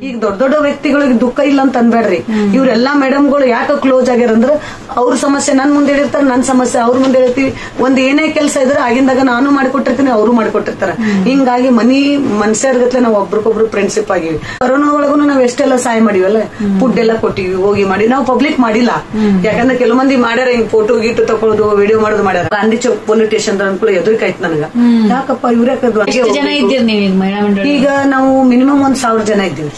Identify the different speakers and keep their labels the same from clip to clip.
Speaker 1: ಈಗ ದೊಡ್ಡ ದೊಡ್ಡ ವ್ಯಕ್ತಿಗಳಿಗೆ ದುಃಖ ಇಲ್ಲ ಅಂತ ಅನ್ಬೇಡ್ರಿ. ಇವ್ರೆಲ್ಲಾ ಮೇಡಮ್ಗಳು ಯಾಕೆ ಕ್ಲೋಸ್ ಆಗ್ಯಾರಂದ್ರ ಅವ್ರ ಸಮಸ್ಯೆ ನನ್ ಮುಂದೆ ಹೇಳಿರ್ತಾರ, ನನ್ ಸಮಸ್ಯೆ ಅವ್ರ ಮುಂದೆ ಹೇಳ್ತೀವಿ. ಒಂದ್ ಏನೇ ಕೆಲಸ ಇದ್ರೆ ಆಗಿಂದಾಗ ನಾನು ಮಾಡಿಕೊಟ್ಟಿರ್ತೀನಿ, ಅವರು ಮಾಡಿಕೊಟ್ಟಿರ್ತಾರ. ಹಿಂಗಾಗಿ ಮನುಷ್ಯರ್ಗತ್ಲೆ ನಾವು ಒಬ್ರಿಗೊಬ್ರು ಫ್ರೆಂಡ್ಶಿಪ್ ಆಗಿವಿ. ಕೊರೋನಾ ಒಳಗೂ ನಾವ್ ಎಷ್ಟೆಲ್ಲ ಸಹಾಯ ಮಾಡಿವಲ್ಲ, ಫುಡ್ ಎಲ್ಲ ಕೊಟ್ಟಿವಿ, ಹೋಗಿ ಮಾಡಿ. ನಾವು ಪಬ್ಲಿಕ್ ಮಾಡಿಲ್ಲ, ಯಾಕಂದ್ರೆ ಕೆಲವು ಮಂದಿ ಮಾಡ್ಯಾರ, ಹಿಂಗ್ ಫೋಟೋ ಗೀಟು ತಕೊಳ್ಳೋದು, ವಿಡಿಯೋ ಮಾಡೋದು ಮಾಡ್ಯಾರ. ಗಾಂಧಿ ಚೌಕ್ ಪೊಲೀಸ್ ಸ್ಟೇಷನ್ ಅನ್ಕೊಳ್ಳಿ ಎದುರಿಕಾಯ್ತು ನನಗ. ಯಾಕಪ್ಪ ಈಗ ನಾವು ಮಿನಿಮಮ್ 1,000 ಜನ ಇದ್ದೀವಿ.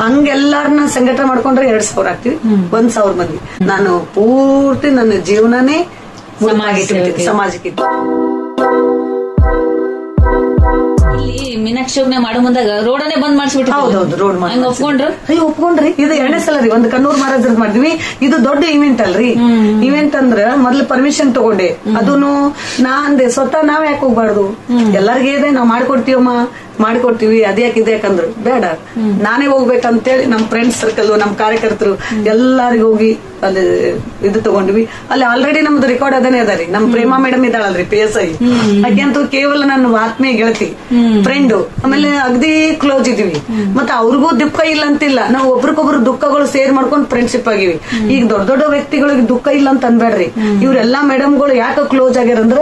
Speaker 1: ಹಂಗೆಲ್ಲಾರನ್ನ ಸಂಘಟನೆ ಮಾಡ್ಕೊಂಡ್ರೆ 2,000 ಆಗ್ತೀವಿ. 1,000 ಮಂದಿ. ನಾನು ಪೂರ್ತಿ ನನ್ನ ಜೀವನನೇ ಸಮಾಜಕ್ಕೆ.
Speaker 2: ಮೀನಾಕ್ಷಿ ಮಾಡೋ ಮುಂದಾಗ ರೋಡನ್ನೇ ಬಂದ್ ಮಾಡಿಸ್ಬಿಟ್ಟು.
Speaker 1: ಹೌದೌದು, ರೋಡ್ ಮಾಡಿ ಒಪ್ಕೊಂಡ್ರಿ. ಇದು 2ನೇ ಸಲ ರೀ. ಒಂದು ಕಣ್ಣೂರ್ ಮಹಾರಾಜ್ ಮಾಡಿದ್ವಿ. ಇದು ದೊಡ್ಡ ಇವೆಂಟ್ ಅಲ್ರಿ. ಇವೆಂಟ್ ಅಂದ್ರ ಮೊದ್ಲು ಪರ್ಮಿಷನ್ ತಗೊಂಡೆ. ಅದನ್ನು ನಾ ಅಂದೆ ಸ್ವತಃ ನಾವ್ ಯಾಕೆ ಹೋಗ್ಬಾರ್ದು, ಎಲ್ಲರಿಗೂ ಇದೆ ನಾವ್ ಮಾಡ್ಕೊಡ್ತೀವಮ್ಮ, ಮಾಡಿಕೊಡ್ತೀವಿ, ಅದ್ಯಾಕೆ ಇದ್ಯಾಕಂದ್ರು ಬೇಡ, ನಾನೇ ಹೋಗ್ಬೇಕಂತೇಳಿ ನಮ್ ಫ್ರೆಂಡ್ಸ್ ಸರ್ಕಲ್, ನಮ್ ಕಾರ್ಯಕರ್ತರು ಎಲ್ಲರಿಗೂ ಹೋಗಿ ಅಲ್ಲಿ ಇದು ತಗೊಂಡ್ವಿ. ಅಲ್ಲಿ ಆಲ್ರೆಡಿ ನಮ್ದು ರೆಕಾರ್ಡ್ ಅದನ್ನೇ ಅದ ರೀ. ನಮ್ ಪ್ರೇಮಾ ಮೇಡಮ್ ಇದ್ದಾಳಲ್ರಿ, PSI. ಯಾಕೆಂತೂ ಕೇವಲ ನನ್ನ ಆತ್ಮೀಯ ಗೆಳತಿ, ಫ್ರೆಂಡು. ಆಮೇಲೆ ಅಗದಿ ಕ್ಲೋಸ್ ಇದೀವಿ. ಮತ್ತೆ ಅವ್ರಿಗೂ ದುಃಖ ಇಲ್ಲ ಅಂತಿಲ್ಲ, ನಾವು ಒಬ್ರಿಗೊಬ್ರು ದುಃಖಗಳು ಸೇರ್ ಮಾಡ್ಕೊಂಡು ಫ್ರೆಂಡ್ಶಿಪ್ ಆಗಿವಿ. ಈಗ ದೊಡ್ಡ ದೊಡ್ಡ ವ್ಯಕ್ತಿಗಳಿಗೆ ದುಃಖ ಇಲ್ಲ ಅಂತ ಅನ್ಬೇಡ್ರಿ. ಇವ್ರೆಲ್ಲಾ ಮೇಡಮ್ಗಳು ಯಾಕೆ ಕ್ಲೋಸ್ ಆಗ್ಯಾರಂದ್ರ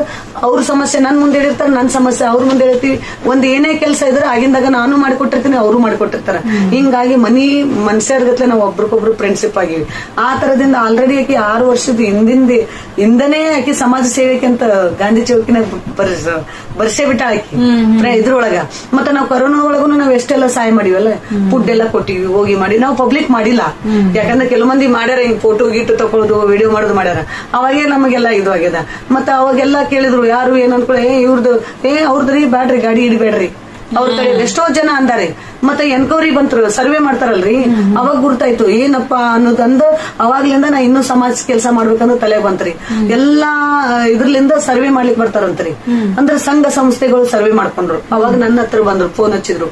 Speaker 1: ಅವ್ರ ಸಮಸ್ಯೆ ನನ್ ಮುಂದೆ ಹೇಳಿರ್ತಾರ, ನನ್ ಸಮಸ್ಯೆ ಅವ್ರ ಮುಂದೆ ಹೇಳ್ತೀವಿ. ಒಂದ್ ಏನೇ ಕೆಲಸ ಇದ್ರೆ ಆಗಿಂದಾಗ ನಾನು ಮಾಡಿಕೊಟ್ಟಿರ್ತೀನಿ, ಅವರು ಮಾಡಿಕೊಟ್ಟಿರ್ತಾರ. ಹಿಂಗಾಗಿ ಮನುಷ್ಯರ್ಗತ್ಲೆ ನಾವು ಒಬ್ರಿಗೊಬ್ರು ಫ್ರೆಂಡ್ಶಿಪ್ ಆಗಿವಿ. ಆ ತರದಿಂದ ಆಲ್ರೆಡಿ ಆಕಿ 6 ವರ್ಷದ ಹಿಂದನೇ ಆಕಿ ಸಮಾಜ ಸೇವೆಗೆ ಅಂತ ಗಾಂಧಿ ಚೌಕಿನ ಬರ್ಸೇ ಬಿಟ್ಟ ಆಕಿ ಇದ್ರೊಳಗ. ಮತ್ತೆ ನಾವು ಕೊರೋನಾ ಒಳಗೂ ನಾವ್ ಎಷ್ಟೆಲ್ಲ ಸಹಾಯ ಮಾಡಿವಲ್ಲ, ಫುಡ್ ಎಲ್ಲ ಕೊಟ್ಟಿವಿ, ಹೋಗಿ ಮಾಡಿ. ನಾವು ಪಬ್ಲಿಕ್ ಮಾಡಿಲ್ಲ, ಯಾಕಂದ್ರೆ ಕೆಲವು ಮಂದಿ ಮಾಡ್ಯಾರ, ಹಿಂಗ್ ಫೋಟೋ ಗೀಟು ತಕೊಳ್ಳೋದು, ವಿಡಿಯೋ ಮಾಡೋದು ಮಾಡ್ಯಾರ. ಅವಾಗೇ ನಮಗೆಲ್ಲ ಇದು ಆಗ್ಯದ. ಮತ್ತೆ ಅವಾಗೆಲ್ಲ ಕೇಳಿದ್ರು ಯಾರು ಏನ್ ಅನ್ಕೊಳ್ಳಿ, ಇವ್ರದ್ದು ಅವ್ರದ್ರಿ ಬ್ಯಾಡ್ರಿ, ಗಾಡಿ ಹಿಡಿಬೇಡ್ರಿ ಅವ್ರ ಕಡೆ ಎಷ್ಟೋ ಜನ ಅಂದಾರೆ. ಮತ್ತೆ ಎನ್ಕ್ವೈರಿ ಬಂತರು, ಸರ್ವೆ ಮಾಡ್ತಾರಲ್ರಿ, ಅವಾಗ ಗುರ್ತಾಯ್ತು ಏನಪ್ಪಾ ಅನ್ನೋದಂದ. ಅವಾಗ್ಲಿಂದ ನಾ ಇನ್ನೂ ಸಮಾಜ ಕೆಲಸ ಮಾಡ್ಬೇಕಂದ್ರೆ ತಲೆ ಬಂತ್ರಿ. ಎಲ್ಲಾ ಇದ್ರಲಿಂದ ಸರ್ವೆ ಮಾಡ್ಲಿಕ್ ಬರ್ತಾರಂತ್ರಿ. ಅಂದ್ರೆ ಸಂಘ ಸಂಸ್ಥೆಗಳು ಸರ್ವೆ ಮಾಡ್ಕೊಂಡ್ರು. ಅವಾಗ ನನ್ನ ಹತ್ರ ಬಂದ್ರು, ಫೋನ್ ಹಚ್ಚಿದ್ರು.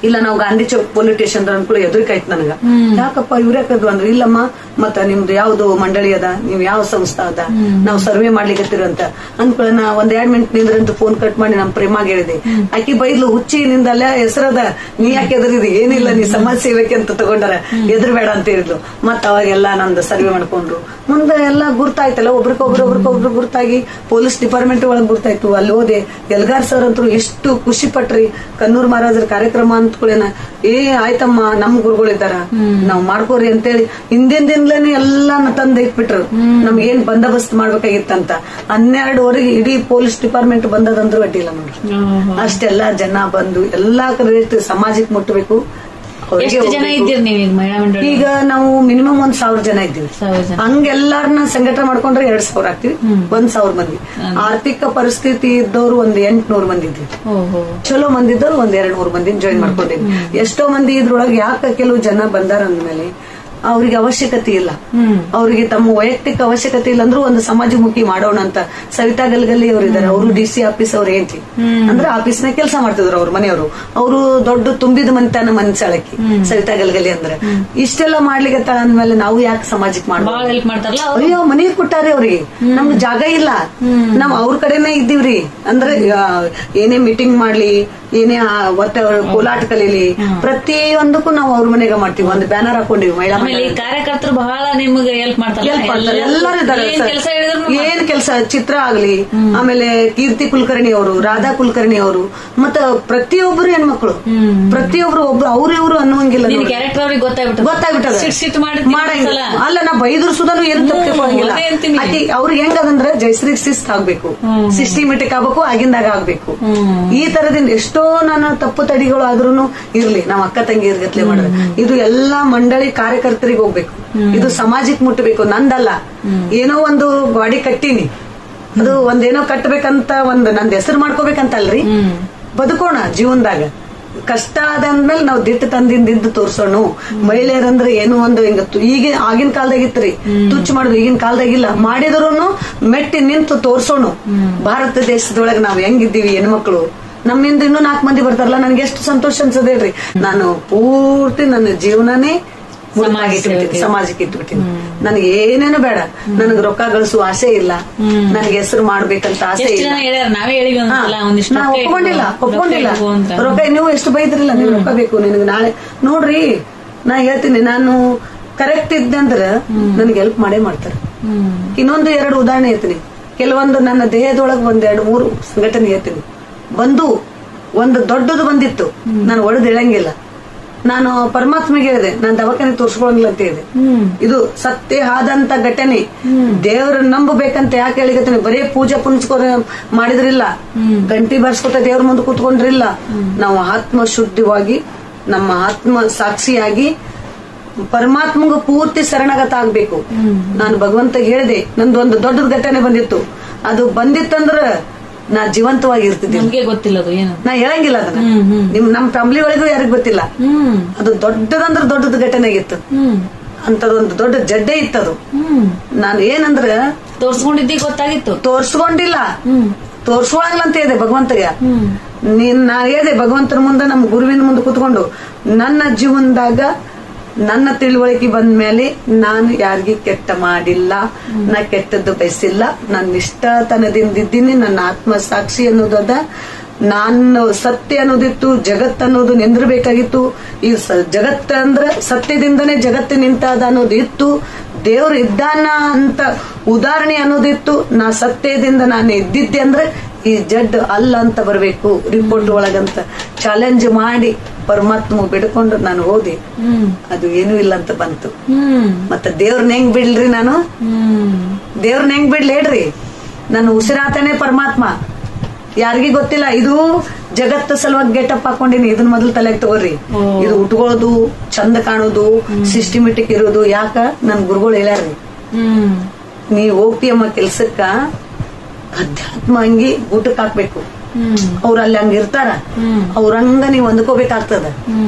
Speaker 1: ಇಲ್ಲ ನಾವು ಗಾಂಧಿ ಚೌಕ್ ಪೊಲೀಸ್ ಸ್ಟೇಷನ್ ಅನ್ಕೊಳ್ಳಿ ಎದುರಿಕಾಯ್ತು ನನಗ. ಯಾಕಪ್ಪ ಇವ್ರ್ಯಾಕದ್ವು ಅಂದ್ರೆ, ಇಲ್ಲಮ್ಮ ಮತ್ತ ನಿಮ್ದು ಯಾವ್ದು ಮಂಡಳಿ ಅದ, ನೀವ್ ಯಾವ ಸಂಸ್ಥಾ ಅದ, ನಾವು ಸರ್ವೆ ಮಾಡ್ಲಿಕ್ಕತ್ತೀರ ಅಂತ ಅನ್ಕೊಳ್ಳ. ನಾ 1-2 ಮಿನಿಟ್ ನಿಂದ್ರಂತ ಫೋನ್ ಕಟ್ ಮಾಡಿ ನಮ್ ಪ್ರೇಮಾಗ ಹೇಳಿದೆ. ಆಕಿ ಬೈದ್ಲು, ಹುಚ್ಚಿ ನಿಂದಲ್ಲ ಹೆಸರದ, ನೀ ಯಾಕೆ ಎದುರಿದಿ, ಏನಿಲ್ಲ ನೀ ಸಮಾಜ ಸೇವೆಗೆ ಅಂತ ತಗೊಂಡಾರ, ಎದುರ್ಬೇಡ ಅಂತ ಹೇಳಿದ್ಲು. ಮತ್ ಅವಾಗೆಲ್ಲ ನಮ್ದು ಸರ್ವೆ ಮಾಡ್ಕೊಂಡ್ರು. ಮುಂದೆ ಎಲ್ಲ ಗುರ್ತಾಯ್ತಲ್ಲ, ಒಬ್ರಿಗೊಬ್ರು ಗುರ್ತಾಗಿ ಪೊಲೀಸ್ ಡಿಪಾರ್ಟ್ಮೆಂಟ್ ಒಳಗ್ ಗುರ್ತಾಯ್ತು. ಅಲ್ಲಿ ಹೋದೆ. ಎಲ್ಗಾರ್ ಸರ್ ಅಂತೂ ಎಷ್ಟು ಖುಷಿ ಪಟ್ರಿ. ಕಣ್ಣೂರ್ ಮಹಾರಾಜರ ಕಾರ್ಯಕ್ರಮ ಅಂತ್ಕೊಳ್ಳೇನ, ಆಯ್ತಮ್ಮ ನಮ್ ಗುರುಗಳಿದ್ದಾರ, ನಾವ್ ಮಾಡ್ಕೋರಿ ಅಂತೇಳಿ ಹಿಂದಿನ ದಿನಲೇನೆ ಎಲ್ಲಾ ತಂದ್ ಇಟ್ಬಿಟ್ರು. ನಮ್ಗೇನ್ ಬಂದೋಬಸ್ತ್ ಮಾಡ್ಬೇಕಾಗಿತ್ತಂತ. 12ವರೆಗೆ ಇಡೀ ಪೊಲೀಸ್ ಡಿಪಾರ್ಟ್ಮೆಂಟ್ ಬಂದದಂದ್ರೂ ಅಡ್ಡಿಲ್ಲ ನೋಡ್ರಿ. ಅಷ್ಟೆಲ್ಲಾ ಜನ ಬಂದು ಎಲ್ಲಾ ಕಡೆ ಸಮಾಜಕ್ಕೆ ಮುಟ್ಟಬೇಕು. ಈಗ ನಾವು ಮಿನಿಮಮ್ 1,000 ಜನ ಇದ್ದೀವಿ. ಹಂಗೆಲ್ಲಾರನ್ನ ಸಂಘಟನೆ ಮಾಡ್ಕೊಂಡ್ರೆ 2,000 ಆಗ್ತೀವಿ. 1,000 ಮಂದಿ. ಆರ್ಥಿಕ ಪರಿಸ್ಥಿತಿ ಇದ್ದವ್ರು 800 ಮಂದಿ ಇದ್ವಿ. ಚಲೋ ಮಂದಿ ಇದ್ದವ್ರು 200 ಮಂದಿ ಜಾಯಿನ್ ಮಾಡ್ಕೊಂಡಿದ್ವಿ. ಎಷ್ಟೋ ಮಂದಿ ಇದ್ರೊಳಗೆ ಯಾಕೆ ಕೆಲವು ಜನ ಬಂದಾರ ಅಂದ್ಮೇಲೆ ಅವ್ರಿಗೆ ಅವಶ್ಯಕತೆ ಇಲ್ಲ, ಅವ್ರಿಗೆ ತಮ್ಮ ವೈಯಕ್ತಿಕ ಅವಶ್ಯಕತೆ ಇಲ್ಲ ಅಂದ್ರೂ ಒಂದು ಸಮಾಜಮುಖಿ ಮಾಡೋಣ ಅಂತ ಸವಿತಾ ಗಲ್ಗಲ್ಲಿ ಅವ್ರು ಇದಾರೆ. ಅವರು DC ಆಫೀಸ್ ಅವ್ರು ಏನ್ತಿ ಅಂದ್ರೆ ಆಫೀಸ್ನ ಕೆಲಸ ಮಾಡ್ತಿದ್ರು ಅವ್ರ ಮನೆಯವರು. ಅವರು ದೊಡ್ಡ ತುಂಬಿದ ಮನೆತನ ಮನ್ಸಾಳಕ್ಕಿ ಸವಿತಾ ಗಲ್ಗಲ್ಲಿ ಅಂದ್ರೆ. ಇಷ್ಟೆಲ್ಲ ಮಾಡ್ಲಿಕ್ಕೆ ಅಂದ್ಮೇಲೆ ನಾವು ಯಾಕೆ ಸಮಾಜಕ್ಕೆ ಮಾಡ್ತಾರಲ್ಲ, ಅಯ್ಯೋ ಮನೆಗೆ ಕೊಟ್ಟಾರೆ ಅವ್ರಿಗೆ, ನಮ್ಗೆ ಜಾಗ ಇಲ್ಲ, ನಾವ್ ಅವ್ರ ಕಡೆನೇ ಇದ್ದೀವ್ರಿ. ಅಂದ್ರೆ ಏನೇ ಮೀಟಿಂಗ್ ಮಾಡ್ಲಿ, ಏನೇ ಕೋಲಾಟ ಕಲೀಲಿ, ಪ್ರತಿಯೊಂದಕ್ಕೂ ನಾವು ಅವ್ರ ಮನೆಗೆ ಮಾಡ್ತೀವಿ. ಒಂದು ಬ್ಯಾನರ್ ಹಾಕೊಂಡಿವಿ. ಮಹಿಳಾ
Speaker 2: ಕಾರ್ಯಕರ್ತರು ಬಹಳ ನಿಮ್ಗೆ ಹೆಲ್ಪ್ ಮಾಡ್ತಾರೆ.
Speaker 1: ಎಲ್ಲರೂ ಇದ್ದಾರೆ. ಏನ್ ಕೆಲಸ, ಚಿತ್ರ ಆಗ್ಲಿ, ಆಮೇಲೆ ಕೀರ್ತಿ ಕುಲಕರ್ಣಿ ಅವರು, ರಾಧಾ ಕುಲಕರ್ಣಿ ಅವರು, ಮತ್ತೆ ಪ್ರತಿಯೊಬ್ಬರು ಹೆಣ್ಮಕ್ಳು, ಪ್ರತಿಯೊಬ್ರು ಒಬ್ರು ಅವ್ರು ಇವ್ರು ಅನ್ನುವಂಗಿಲ್ಲ. ಗೊತ್ತಾಗ್ಬಿಟ್ಟದ ಮಾಡಂಗಿಲ್ಲ. ಅಲ್ಲ ನಾ ಬೈದ್ರು ಸುಧಾನು ಏನು ತಪ್ಪಿಕೊಳ್ಳಂಗಿಲ್ಲ. ಅವ್ರಿಗೆ ಹೆಂಗದಂದ್ರೆ ಜಯಶ್ರೀ ಶಿಸ್ತ್ ಆಗ್ಬೇಕು, ಸಿಸ್ಟಮೆಟಿಕ್ ಆಗ್ಬೇಕು, ಆಗಿಂದಾಗ ಆಗ್ಬೇಕು. ಈ ತರದಿಂದ ಎಷ್ಟೋ ನಾನು ತಪ್ಪು ತಡಿಗಳು ಆದ್ರೂ ಇರ್ಲಿ, ನಾವ್ ಅಕ್ಕ ತಂಗಿ ಗತ್ಲೆ ಮಾಡಿದ್ರೆ ಇದು ಎಲ್ಲಾ ಮಂಡಳಿ ಕಾರ್ಯಕರ್ತರಿಗೆ ಹೋಗ್ಬೇಕು. ಇದು ಸಮಾಜಕ್ಕೆ ಮುಟ್ಟಬೇಕು. ನಂದಲ್ಲ, ಏನೋ ಒಂದು ಗಾಡಿ ಕಟ್ಟಿನಿ, ಅದು ಒಂದೇನೋ ಕಟ್ಟಬೇಕಂತ ನಂದ್ ಹೆಸರು ಮಾಡ್ಕೋಬೇಕಂತಲ್ರಿ. ಬದುಕೋಣ ಜೀವನದಾಗ. ಕಷ್ಟ ಆದಂದ್ಮೇಲೆ ನಾವು ದಿಟ್ಟು ತಂದಿಂದ ತೋರ್ಸೋಣ. ಮಹಿಳೆಯರಂದ್ರೆ ಏನೋ ಒಂದು ಹಿಂಗ ಈಗ ಆಗಿನ ಕಾಲದಾಗಿತ್ರಿ, ತುಚ್ಚ ಮಾಡುದು. ಈಗಿನ ಕಾಲದಾಗಿಲ್ಲ. ಮಾಡಿದ್ರು ಮೆಟ್ಟಿ ನಿಂತು ತೋರ್ಸೋಣ ಭಾರತ ದೇಶದೊಳಗೆ ನಾವ್ ಹೆಂಗಿದ್ದೀವಿ. ಹೆಣ್ಮಕ್ಳು ನಮ್ಮಿಂದ ಇನ್ನೂ 4 ಮಂದಿ ಬರ್ತಾರಲ್ಲ, ನನ್ಗೆ ಎಷ್ಟು ಸಂತೋಷ ಅನ್ಸದೇಳ್ರಿ. ನಾನು ಪೂರ್ತಿ ನನ್ನ ಜೀವನನೇ ಮುಳುಪಾಗಿ ಇಟ್ಬಿಟ್ಟಿನಿ, ಸಮಾಜಕ್ಕೆ ಇಟ್ಬಿಟ್ಟಿನಿ. ನನಗೆ ಏನೇನು ಬೇಡ, ನನಗೆ ರೊಕ್ಕ ಗಳಿಸುವ ಆಸೆ ಇಲ್ಲ, ನನಗೆ ಹೆಸರು ಮಾಡ್ಬೇಕಂತ ಆಸೆ ಇಲ್ಲ. ನಾ ಒಪ್ಕೊಂಡಿಲ್ಲ. ರೊಕ್ಕ ನೀವು ಎಷ್ಟು ಬೈದ್ರಿಲ್ಲ, ನೀವು ರೊಕ್ಕ ಬೇಕು ನಿನಗೆ ನಾಳೆ ನೋಡ್ರಿ. ನಾ ಹೇಳ್ತೀನಿ, ನಾನು ಕರೆಕ್ಟ್ ಇದ್ದಂದ್ರ ನನ್ಗೆ ಹೆಲ್ಪ್ ಮಾಡೇ ಮಾಡ್ತಾರೆ. ಇನ್ನೊಂದು 2 ಉದಾಹರಣೆ ಹೇಳ್ತೀನಿ. ಕೆಲವೊಂದು ನನ್ನ ದೇಹದೊಳಗೆ 1, 2, 3 ಸಂಘಟನೆ ಹೇಳ್ತೀನಿ. ಬಂದು ಒಂದು ದೊಡ್ಡದು ಬಂದಿತ್ತು, ನಾನು ಒಡೆದು ಹೇಳಂಗಿಲ್ಲ. ನಾನು ಪರಮಾತ್ಮಗೆ ಹೇಳಿದೆ, ನಾನು ದವಾಖಾನೆ ತೋರ್ಸ್ಕೊಳಂಗಿಲ್ಲ ಅಂತ ಹೇಳಿದೆ. ಇದು ಸತ್ಯ ಆದಂತ ಘಟನೆ. ದೇವ್ರ ನಂಬಬೇಕಂತ ಯಾಕೆ ಹೇಳಿಕತ್ತೀನಿ, ಬರೀ ಪೂಜೆ ಪುನಸ್ಕಾರ ಮಾಡಿದ್ರಿಲ್ಲ, ಗಂಟಿ ಬಾರಿಸ್ಕೊತ ದೇವ್ರ ಮುಂದೆ ಕೂತ್ಕೊಂಡ್ರಿಲ್ಲ. ನಾವು ಆತ್ಮ ಶುದ್ಧವಾಗಿ, ನಮ್ಮ ಆತ್ಮ ಸಾಕ್ಷಿಯಾಗಿ ಪರಮಾತ್ಮಗ ಪೂರ್ತಿ ಶರಣಾಗತ ಆಗ್ಬೇಕು. ನಾನು ಭಗವಂತ ಹೇಳಿದೆ, ನಂದೊಂದು ದೊಡ್ಡ ಘಟನೆ ಬಂದಿತ್ತು. ಅದು ಬಂದಿತ್ತಂದ್ರ ನಾ ಜೀವಂತವಾಗಿ ಇರ್ತಿದ್ದೆ.
Speaker 2: ನಮ್ಗೆ ಗೊತ್ತಿಲ್ಲ ಅದು ಏನು, ನಾ
Speaker 1: ಹೇಳಂಗಿಲ್ಲ ಅದನ್ನ. ನಮ್ ಫ್ಯಾಮಿಲಿ ಒಳಗೂ ಯಾರಿಗೂ ಗೊತ್ತಿಲ್ಲ. ಅದು ದೊಡ್ಡದಂದ್ರ ದೊಡ್ಡದ ಘಟನೆ ಆಗಿತ್ತು. ಅಂತದೊಂದು ದೊಡ್ಡ ಜಡ್ಡೆ ಇತ್ತದು. ನಾನು ಏನಂದ್ರ
Speaker 2: ತೋರ್ಸ್ಕೊಂಡಿದ್ದಿ ಗೊತ್ತಾಗಿತ್ತು,
Speaker 1: ತೋರ್ಸ್ಕೊಂಡಿಲ್ಲ, ತೋರ್ಸ್ಕೊಳಂಗಿಲ್ಲ ಅಂತ ಹೇಳಿದೆ ಭಗವಂತಗೆ. ನಾ ಹೇಳಿದೆ ಭಗವಂತನ ಮುಂದೆ, ನಮ್ಮ ಗುರುವಿನ ಮುಂದೆ ಕುತ್ಕೊಂಡು, ನನ್ನ ಜೀವನದಾಗ ನನ್ನ ತಿಳುವಳಿಕೆ ಬಂದ ಮೇಲೆ ನಾನು ಯಾರಿಗೂ ಕೆಟ್ಟ ಮಾಡಿಲ್ಲ, ನಾ ಕೆಟ್ಟದ್ದು ಬಯಸಿಲ್ಲ, ನಾನು ನಿಷ್ಠಾತನದಿಂದ ಇದ್ದೀನಿ. ನನ್ನ ಆತ್ಮ ಸಾಕ್ಷಿ ಅನ್ನೋದದ, ನಾನು ಸತ್ಯ ಅನ್ನೋದಿತ್ತು, ಜಗತ್ ಅನ್ನೋದು ನಿಂದಿರ್ಬೇಕಾಗಿತ್ತು. ಈ ಜಗತ್ತ ಅಂದ್ರ ಸತ್ಯದಿಂದನೇ ಜಗತ್ತು ನಿಂತಾದ ಅನ್ನೋದು ಇತ್ತು. ದೇವ್ರು ಇದ್ದಾನ ಅಂತ ಉದಾಹರಣೆ ಅನ್ನೋದಿತ್ತು. ನಾ ಸತ್ಯದಿಂದ ನಾನು ಇದ್ದಿದ್ದೆ ಅಂದ್ರೆ ಈ ಜಡ್ ಅಲ್ಲ ಅಂತ ಬರ್ಬೇಕು ರಿಪೋರ್ಟ್ ಒಳಗಂತ ಚಾಲೆಂಜ್ ಮಾಡಿ ಪರಮಾತ್ಮ ಬಿಡ್ಕೊಂಡು ನಾನು ಓದಿ, ಅದು ಏನೂ ಇಲ್ಲ ಅಂತ ಬಂತು. ಮತ್ತ ದೇವ್ರನ್ನ ಹೆಂಗ್ ಬಿಡ್ಲ್ರಿ ನಾನು, ದೇವ್ರನ್ನ ಹೆಂಗ್ ಬಿಡ್ಲಿ ಹೇಳ್ರಿ? ನಾನು ಉಸಿರಾತನೇ ಪರಮಾತ್ಮ, ಯಾರಿಗೂ ಗೊತ್ತಿಲ್ಲ. ಇದು ಜಗತ್ತ ಸಲುವಾಗಿ ಗೆಟಪ್ ಹಾಕೊಂಡಿನಿ, ಇದನ್ನ ಮೊದಲು ತಲೆಗೆ ತಗೋರಿ. ಇದು ಉಟ್ಕೊಳ್ಳೋದು, ಚಂದ ಕಾಣೋದು, ಸಿಸ್ಟಮೆಟಿಕ್ ಇರೋದು ಯಾಕ? ನನ್ ಗುರುಗಳು ಹೇಳ್ಯಾರ್ರಿ, ನೀ ಹೋಗ್ತೀಯಮ್ಮ ಕೆಲ್ಸಕ್ಕ, ಅಧ್ಯಾತ್ಮ ಅಂಗಿ ಊಟಕ್ಕೆ ಹಾಕ್ಬೇಕು. ಅವ್ರ ಅಲ್ಲಿ ಹಂಗ ಇರ್ತಾರ, ಅವ್ರಂಗ ನೀವ್ ಹೊಂದ್ಕೋಬೇಕಾಗ್ತದ.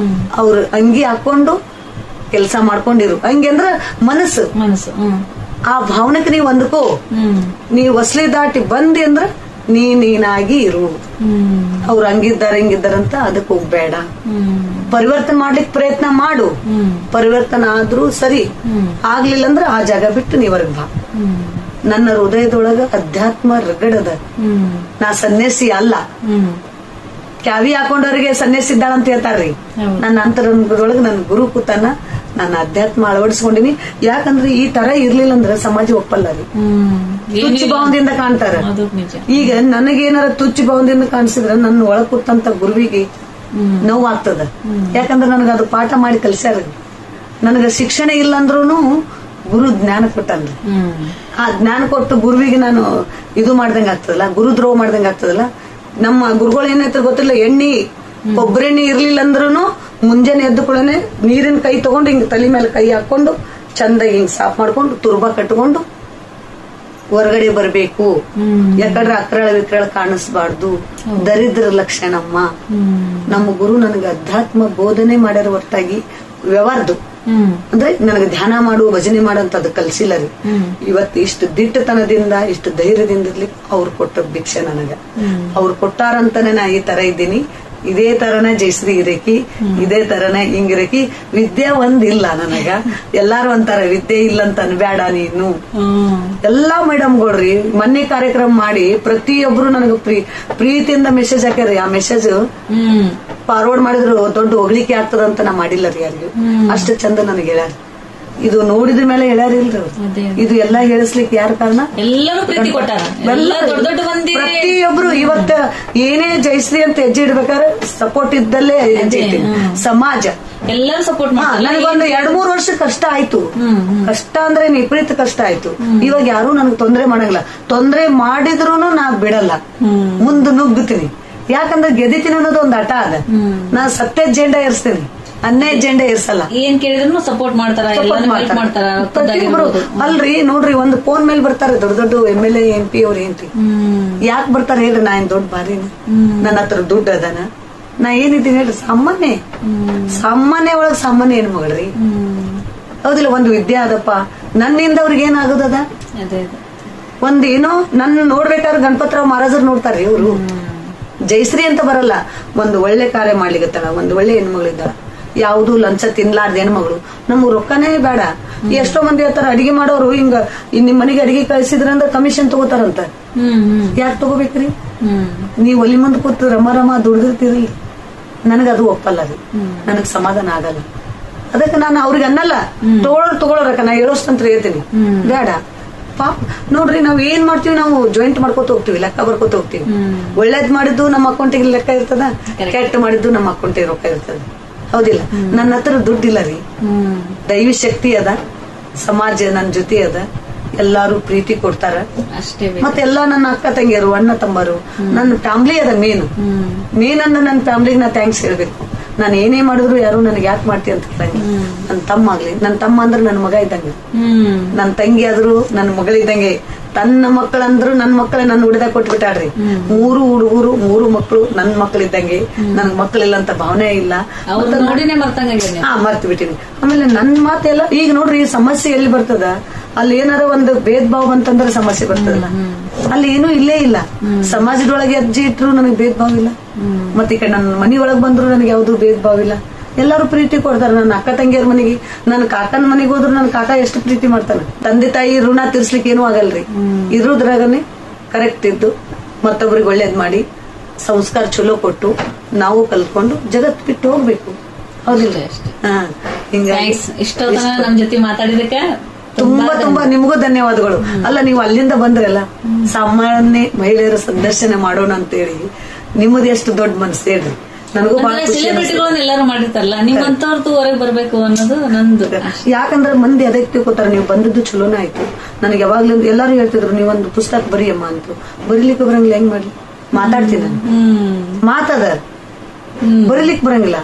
Speaker 1: ಅವ್ರ ಅಂಗಿ ಹಾಕೊಂಡು ಕೆಲ್ಸ ಮಾಡ್ಕೊಂಡಿರು. ಹಂಗೆ ಅಂದ್ರ ಮನಸ್ಸು ಆ ಭಾವನೆಗೆ ನೀವ್ ಹೊಂದ್ಕೋ. ನೀವ್ ಹೊಸ್ಲಿ ದಾಟಿ ಬಂದಿ ಅಂದ್ರ ನೀನಾಗಿ ಇರು. ಅವ್ರು ಹಂಗಿದ್ದಾರೆ ಹಿಂಗಿದ್ದಾರಂತ ಅದಕ್ಕೆ ಹೋಗ್ಬೇಡ. ಪರಿವರ್ತನೆ ಮಾಡ್ಲಿಕ್ಕೆ ಪ್ರಯತ್ನ ಮಾಡು. ಪರಿವರ್ತನೆ ಆದ್ರೂ ಸರಿ, ಆಗ್ಲಿಲ್ಲ ಅಂದ್ರ ಆ ಜಾಗ ಬಿಟ್ಟು ನೀ ಹೊರಗ್ ಬಾ. ನನ್ನ ಹೃದಯದೊಳಗ ಅಧ್ಯಾತ್ಮ ರಗಡದ. ನಾ ಸನ್ಯಾಸಿ ಅಲ್ಲ. ಕ್ಯಾವಿ ಹಾಕೊಂಡವ್ರಿಗೆ ಸನ್ಯಾಸಿ ಇದ್ದಾಳಂತ ಹೇಳ್ತಾರ್ರಿ. ನನ್ನ ಅಂತರೊಳಗ ನನ್ನ ಗುರು ಕೂತಾನ, ನನ್ನ ಅಧ್ಯಾತ್ಮ ಅಳವಡಿಸ್ಕೊಂಡಿನಿ. ಯಾಕಂದ್ರೆ ಈ ತರ ಇರ್ಲಿಲ್ಲ ಅಂದ್ರೆ ಸಮಾಜ ಒಪ್ಪಲ್ಲ ರೀ, ತುಚ್ಚ ಭಾವದಿಂದ ಕಾಣ್ತಾರ. ಈಗ ನನಗೇನಾರ ತುಚ್ಚ ಭಾವದಿಂದ ಕಾಣಿಸಿದ್ರ ನನ್ನ ಒಳಗ್ ಕೂತಂತ ಗುರುವಿಗೆ ನೋವು ಆಗ್ತದ. ಯಾಕಂದ್ರೆ ನನಗ ಅದು ಪಾಠ ಮಾಡಿ ಕಲ್ಸ್ಯಾರ. ನನಗ ಶಿಕ್ಷಣ ಇಲ್ಲ ಅಂದ್ರೂನು ಗುರು ಜ್ಞಾನ ಕೊಟ್ಟನ್ರಿ. ಆ ಜ್ಞಾನ ಕೊಟ್ಟು ಗುರುವಿಗೆ ನಾನು ಇದು ಮಾಡ್ದಂಗ ಆಗ್ತದಲ್ಲ, ಗುರುದ್ರೋಹ ಮಾಡ್ದಂಗ ಆಗ್ತದಲ್ಲ. ನಮ್ಮ ಗುರುಗಳು ಏನಾಯ್ತು ಗೊತ್ತಿಲ್ಲ, ಎಣ್ಣಿ ಕೊಬ್ಬರಿ ಎಣ್ಣೆ ಇರ್ಲಿಲ್ಲ ಅಂದ್ರೂ ಮುಂಜಾನೆ ಎದ್ದು ಕೂಡ ನೀರಿನ ಕೈ ತಗೊಂಡು ಹಿಂಗ್ ತಲೆ ಮೇಲೆ ಕೈ ಹಾಕೊಂಡು ಚಂದಾಗಿ ಹಿಂಗ್ ಸಾಫ್ ಮಾಡ್ಕೊಂಡು ತುರ್ಬಾ ಕಟ್ಕೊಂಡು ಹೊರಗಡೆ ಬರ್ಬೇಕು. ಯಾಕಂದ್ರೆ ಅಕ್ರಳ ವಿಕ್ರಳ ಕಾಣಿಸ್ಬಾರ್ದು, ದರಿದ್ರ ಲಕ್ಷಣಮ್ಮ. ನಮ್ಮ ಗುರು ನನಗೆ ಅಧ್ಯಾತ್ಮ ಬೋಧನೆ ಮಾಡ್ಯಾರ ಹೊರತಾಗಿ ವ್ಯವಹಾರದು ಅಂದ್ರೆ ನನಗೆ ಧ್ಯಾನ ಮಾಡು, ಭಜನೆ ಮಾಡು ಅಂತ ಅದು ಕಲ್ಸಿಲ್ಲ ರೀ. ಇವತ್ತು ಇಷ್ಟು ದಿಟ್ಟತನದಿಂದ, ಇಷ್ಟು ಧೈರ್ಯದಿಂದ ಅವ್ರು ಕೊಟ್ಟ ಭಿಕ್ಷೆ ನನಗ. ಅವ್ರು ಕೊಟ್ಟಾರಂತಾನೆ ನಾ ಈ ತರ ಇದ್ದೀನಿ. ಇದೇ ತರನ ಜಯಶ್ರೀ ಇರಕಿ, ಇದೇ ತರನ ಹಿಂಗಿರಕಿ. ವಿದ್ಯೆ ಒಂದಿಲ್ಲ ನನಗ. ಎಲ್ಲಾರು ಅಂತಾರ ವಿದ್ಯೆ ಇಲ್ಲ ಅಂತ ಅನ್ಬೇಡ ನೀನು. ಎಲ್ಲಾ ಮೇಡಮ್ಗಳ್ರಿ ಮೊನ್ನೆ ಕಾರ್ಯಕ್ರಮ ಮಾಡಿ ಪ್ರತಿಯೊಬ್ರು ನನಗ ಪ್ರೀತಿಯಿಂದ ಮೆಸೇಜ್ ಹಾಕ್ಯಾರ. ಆ ಮೆಸೇಜ್ ಫಾರ್ವರ್ಡ್ ಮಾಡಿದ್ರು ದೊಡ್ಡ ಹೊಗಳಿಕೆ ಆಗ್ತದಂತ ನಾ ಮಾಡಿಲ್ಲ ರೀ ಯಾರಿಗೂ. ಅಷ್ಟು ಚಂದ ನನಗೆ ಹೇಳ್ಯಾರ. ಇದು ನೋಡಿದ ಮೇಲೆ ಹೇಳ್ಯಾರಿಲ್ರಿ. ಇದು ಎಲ್ಲಾ ಹೇಳಿಸ್ಲಿಕ್ಕೆ ಯಾರ ಕಾರಣ? ಪ್ರತಿಯೊಬ್ರು ಇವತ್ತ ಏನೇ ಜಯಶ್ರೀ ಅಂತ ಹೆಜ್ಜೆ ಇಡ್ಬೇಕಾದ್ರೆ ಸಪೋರ್ಟ್ ಇದ್ದಲ್ಲೇ ಹೆಜ್ಜೆ ಇಟ್ಟಿನಿ. ಸಮಾಜ ಎಲ್ಲರೂ ಸಪೋರ್ಟ್. ನನಗೊಂದು 2-3 ವರ್ಷ ಕಷ್ಟ ಆಯ್ತು. ಕಷ್ಟ ಅಂದ್ರೆ ವಿಪರೀತ ಕಷ್ಟ ಆಯ್ತು. ಇವಾಗ ಯಾರು ನನ್ಗೆ ತೊಂದ್ರೆ ಮಾಡಂಗಿಲ್ಲ. ತೊಂದ್ರೆ ಮಾಡಿದ್ರು ನಾ ಬಿಡಲ್ಲ, ಮುಂದೆ ನುಗ್ಗುತ್ತೀನಿ. ಯಾಕಂದ್ರೆ ಗೆದಿತೀನಿ ಅನ್ನೋದು ಒಂದು ಹಠ ಅದ. ನಾ ಸತ್ಯ ಜೆಂಡ ಇರಿಸ್ತೀನಿ, ಅನ್ಯಾಯ ಜೆಂಡ ಇರ್ಸಲ್ಲ.
Speaker 2: ಏನ್ ಕೇಳಿದ್ರು ಸಪೋರ್ಟ್ ಮಾಡ್ತಾರ.
Speaker 1: ಪ್ರತಿಯೊಬ್ರು ಅಲ್ರಿ ನೋಡ್ರಿ, ಒಂದು ಫೋನ್ ಮೇಲೆ ಬರ್ತಾರೆ ದೊಡ್ಡ ದೊಡ್ಡ MLA MP ಅವ್ರ ಏನ್ರಿ. ಯಾಕೆ ಬರ್ತಾರ ಹೇಳ್ರಿ? ನಾ ಏನ್ ದೊಡ್ಡ ಬಾರಿನ? ನನ್ನ ಹತ್ರ ದುಡ್ಡು ಅದನ? ನಾ ಏನಿದ್ದೀನಿ ಹೇಳ್ರಿ? ಸಾಮಾನ್ಯ ಒಳಗ್ ಸಾಮಾನ್ಯ ಹೆಣ್ಮಗಳ್ರಿ. ಹೌದಿಲ್ಲ? ಒಂದು ವಿದ್ಯೆ ಅದಪ್ಪ, ನನ್ನಿಂದ ಅವ್ರಿಗೆ ಏನಾಗೋದದ? ಒಂದೇನೋ ನನ್ನ ನೋಡ್ಬೇಕಾದ್ರೆ ಗಣಪತರಾವ್ ಮಹಾರಾಜರು ನೋಡ್ತಾರ್ರಿ. ಇವ್ರು ಜಯಶ್ರೀ ಅಂತ ಬರಲ್ಲ. ಒಂದು ಒಳ್ಳೆ ಕಾರ್ಯ ಮಾಡ್ಲಿಕ್ಕತ್ತಾಳ, ಒಂದು ಒಳ್ಳೆ ಹೆಣ್ಮಗಳಿದ್ದಾಳ. ಯಾವ್ದು ಲಂಚ ತಿನ್ಲಾರ್ದ ಹೆಣ್ಮಗಳು ನಮ್ಗ್ ರೊಕ್ಕನೇ ಬೇಡ. ಎಷ್ಟೋ ಮಂದಿ ಹೇಳ್ತಾರ ಅಡಿಗೆ ಮಾಡೋರು ಹಿಂಗ ನಿಮ್ ಮನೆಗೆ ಅಡಿಗೆ ಕಳಿಸಿದ್ರಂದ್ರ ಕಮಿಷನ್ ತಗೋತಾರಂತ. ಯಾಕೆ ತಗೋಬೇಕ್ರಿ? ನೀವ್ ಒಲಿ ಮುಂದ್ ಕೂತು ರಮ ದುಡ್ದಿರ್ತೀರಿ, ನನಗದು ಒಪ್ಪಲ್ಲ ರೀ, ನನಗ್ ಸಮಾಧಾನ ಆಗಲ್ಲ. ಅದಕ್ಕೆ ನಾನು ಅವ್ರಿಗೆ ಅನ್ನಲ್ಲ, ತಗೊಳೋರಕ್ಕ ನಾ ಹೇಳೋಷ್ಟಂತ್ರ ಹೇಳ್ತೀನಿ, ಬೇಡ ಪಾಪ. ನೋಡ್ರಿ ನಾವ್ ಏನ್ ಮಾಡ್ತೀವಿ, ನಾವು ಜಾಯಿಂಟ್ ಮಾಡ್ಕೋತ ಹೋಗ್ತಿವಿ, ಲೆಕ್ಕ ಬರ್ಕೋತ ಹೋಗ್ತಿವಿ. ಒಳ್ಳೇದ್ ಮಾಡಿದ್ದು ನಮ್ಮ ಅಕೌಂಟಿಗೆ ಲೆಕ್ಕ ಇರ್ತದ, ಕೆಟ್ಟ ಮಾಡಿದ್ದು ನಮ್ಮ ಅಕೌಂಟಿಗೆ ರೊಕ್ಕ ಇರ್ತದ, ಹೌದಿಲ್ಲ? ನನ್ನ ಹತ್ರ ದುಡ್ಡಿಲ್ಲ ರೀ, ದೈವಿ ಶಕ್ತಿ ಅದ, ಸಮಾಜ ನನ್ ಜೊತೆ ಅದ, ಎಲ್ಲಾರು ಪ್ರೀತಿ ಕೊಡ್ತಾರ. ಮತ್ತೆ ಎಲ್ಲಾ ನನ್ನ ಅಕ್ಕ ತಂಗಿಯರು, ಅಣ್ಣ ತಮ್ಮರು, ನನ್ನ ಫ್ಯಾಮಿಲಿ ಅದ ಮೇನ್ ಅಂದ್ರೆ ನನ್ನ ಫ್ಯಾಮಿಲಿಗೆ ನಾ ಥ್ಯಾಂಕ್ಸ್ ಹೇಳ್ಬೇಕು. ನಾನು ಏನೇ ಮಾಡಿದ್ರು ಯಾರು ನನಗೆ ಯಾಕೆ ಮಾಡ್ತೀವಿ ಅಂತ ಹೇಳಂಗ. ನನ್ನ ತಮ್ಮ ಆಗ್ಲಿ, ನನ್ನ ತಮ್ಮ ಅಂದ್ರೆ ನನ್ನ ಮಗ ಇದ್ದಂಗೆ, ನನ್ನ ತಂಗಿ ಆದ್ರು ನನ್ನ ಮಗಳಿದ್ದಂಗೆ, ತನ್ನ ಮಕ್ಕಳಂದ್ರು ನನ್ನ ಮಕ್ಕಳೇ ನನ್ನ ಹುಡುಗ ಕೊಟ್ಬಿಟ್ಟಾಡ್ರಿ. 3 ಹುಡುಗರು 3 ಮಕ್ಕಳು ನನ್ನ ಮಕ್ಕಳಿದ್ದಂಗೆ, ನನ್ ಮಕ್ಕಳಿಲ್ಲ ಅಂತ ಭಾವನೆ ಇಲ್ಲ, ಮರ್ತು ಬಿಟ್ಟಿನಿ. ಆಮೇಲೆ ನನ್ ಮಾತೆಲ್ಲ ಈಗ ನೋಡ್ರಿ, ಈ ಸಮಸ್ಯೆ ಎಲ್ಲಿ ಬರ್ತದ, ಅಲ್ಲಿ ಏನಾರ ಒಂದು ಭೇದ ಭಾವ ಅಂತಂದ್ರೆ ಸಮಸ್ಯೆ ಬರ್ತದಲ್ಲ, ಅಲ್ಲಿ ಏನೂ ಇಲ್ಲೇ ಇಲ್ಲ. ಸಮಾಜದೊಳಗೆ ಅಜ್ಜಿ ಇಟ್ರು ನನಗೆ ಭೇದ ಭಾವ ಇಲ್ಲ, ಮತ್ತೆ ಈ ಕಡೆ ನನ್ನ ಮನೆಯೊಳಗ್ ಬಂದ್ರು ನನಗೆ ಯಾವ್ದು ಭೇದ ಭಾವ ಇಲ್ಲ. ಎಲ್ಲಾರು ಪ್ರೀತಿ ಕೊಡ್ತಾರ. ನನ್ನ ಅಕ್ಕ ತಂಗಿಯರ ಮನೆಗೆ, ನನ್ನ ಕಾಕನ ಮನೆಗೆ ಹೋದ್ರು ನನ್ನ ಕಾಕ ಎಷ್ಟು ಪ್ರೀತಿ ಮಾಡ್ತಾನ. ತಂದೆ ತಾಯಿ ಋಣ ತೀರ್ಸ್ಲಿಕ್ಕೆ ಏನೂ ಆಗಲ್ರಿ. ಇದ್ರದ್ರಾಗನೆ ಕರೆಕ್ಟ್ ಇದ್ದು ಮತ್ತೊಬ್ರಿಗೆ ಒಳ್ಳೇದ್ ಮಾಡಿ ಸಂಸ್ಕಾರ ಚಲೋ ಕೊಟ್ಟು ನಾವು ಕಲ್ತ್ಕೊಂಡು ಜಗತ್ ಬಿಟ್ಟು ಹೋಗ್ಬೇಕು, ಹೌದಿಲ್ಲ?
Speaker 2: ಹಿಂಗಾಗಿ ನಮ್ ಜೊತೆ ಮಾತಾಡಿದಕ್ಕೆ
Speaker 1: ತುಂಬಾ ನಿಮಗೂ ಧನ್ಯವಾದಗಳು. ಅಲ್ಲ, ನೀವು ಅಲ್ಲಿಂದ ಬಂದ್ರಲ್ಲ, ಸಾಮಾನ್ಯ ಮಹಿಳೆಯರ ಸಂದರ್ಶನ ಮಾಡೋಣ ಅಂತ ಹೇಳಿ, ನಿಮ್ಮದು ಎಷ್ಟು ದೊಡ್ಡ ಮನಸ್ಸು ಹೇಳ್ರಿ. ನನಗೂ ಬಹಳ
Speaker 2: ಎಲ್ಲರೂ ಮಾಡಿರ್ತಾರಲ್ಲ, ನಿಮ್ಮಂತವ್ರದ್ದು ಹೊರಗೆ ಬರ್ಬೇಕು ಅನ್ನೋದು ನಂದು.
Speaker 1: ಯಾಕಂದ್ರೆ ಮಂದಿ ಅದಕ್ಕೆ ತಿಳ್ಕೊತಾರ, ನೀವು ಬಂದದ್ದು ಚಲೋನೇ ಆಯ್ತು. ನನಗೆ ಯಾವಾಗ್ಲೂ ಎಲ್ಲಾರು ಹೇಳ್ತಿದ್ರು, ನೀವೊಂದು ಪುಸ್ತಕ ಬರೀಯಮ್ಮ ಅಂತ. ಬರೀಲಿಕ್ಕೆ ಬರಂಗಿಲ್ಲ, ಹೆಂಗ್ ಮಾಡ್ಲಿ? ಮಾತಾಡ್ತೀನಿ, ಮಾತದ ಬರೀಲಿಕ್ ಬರಂಗಿಲ್ಲ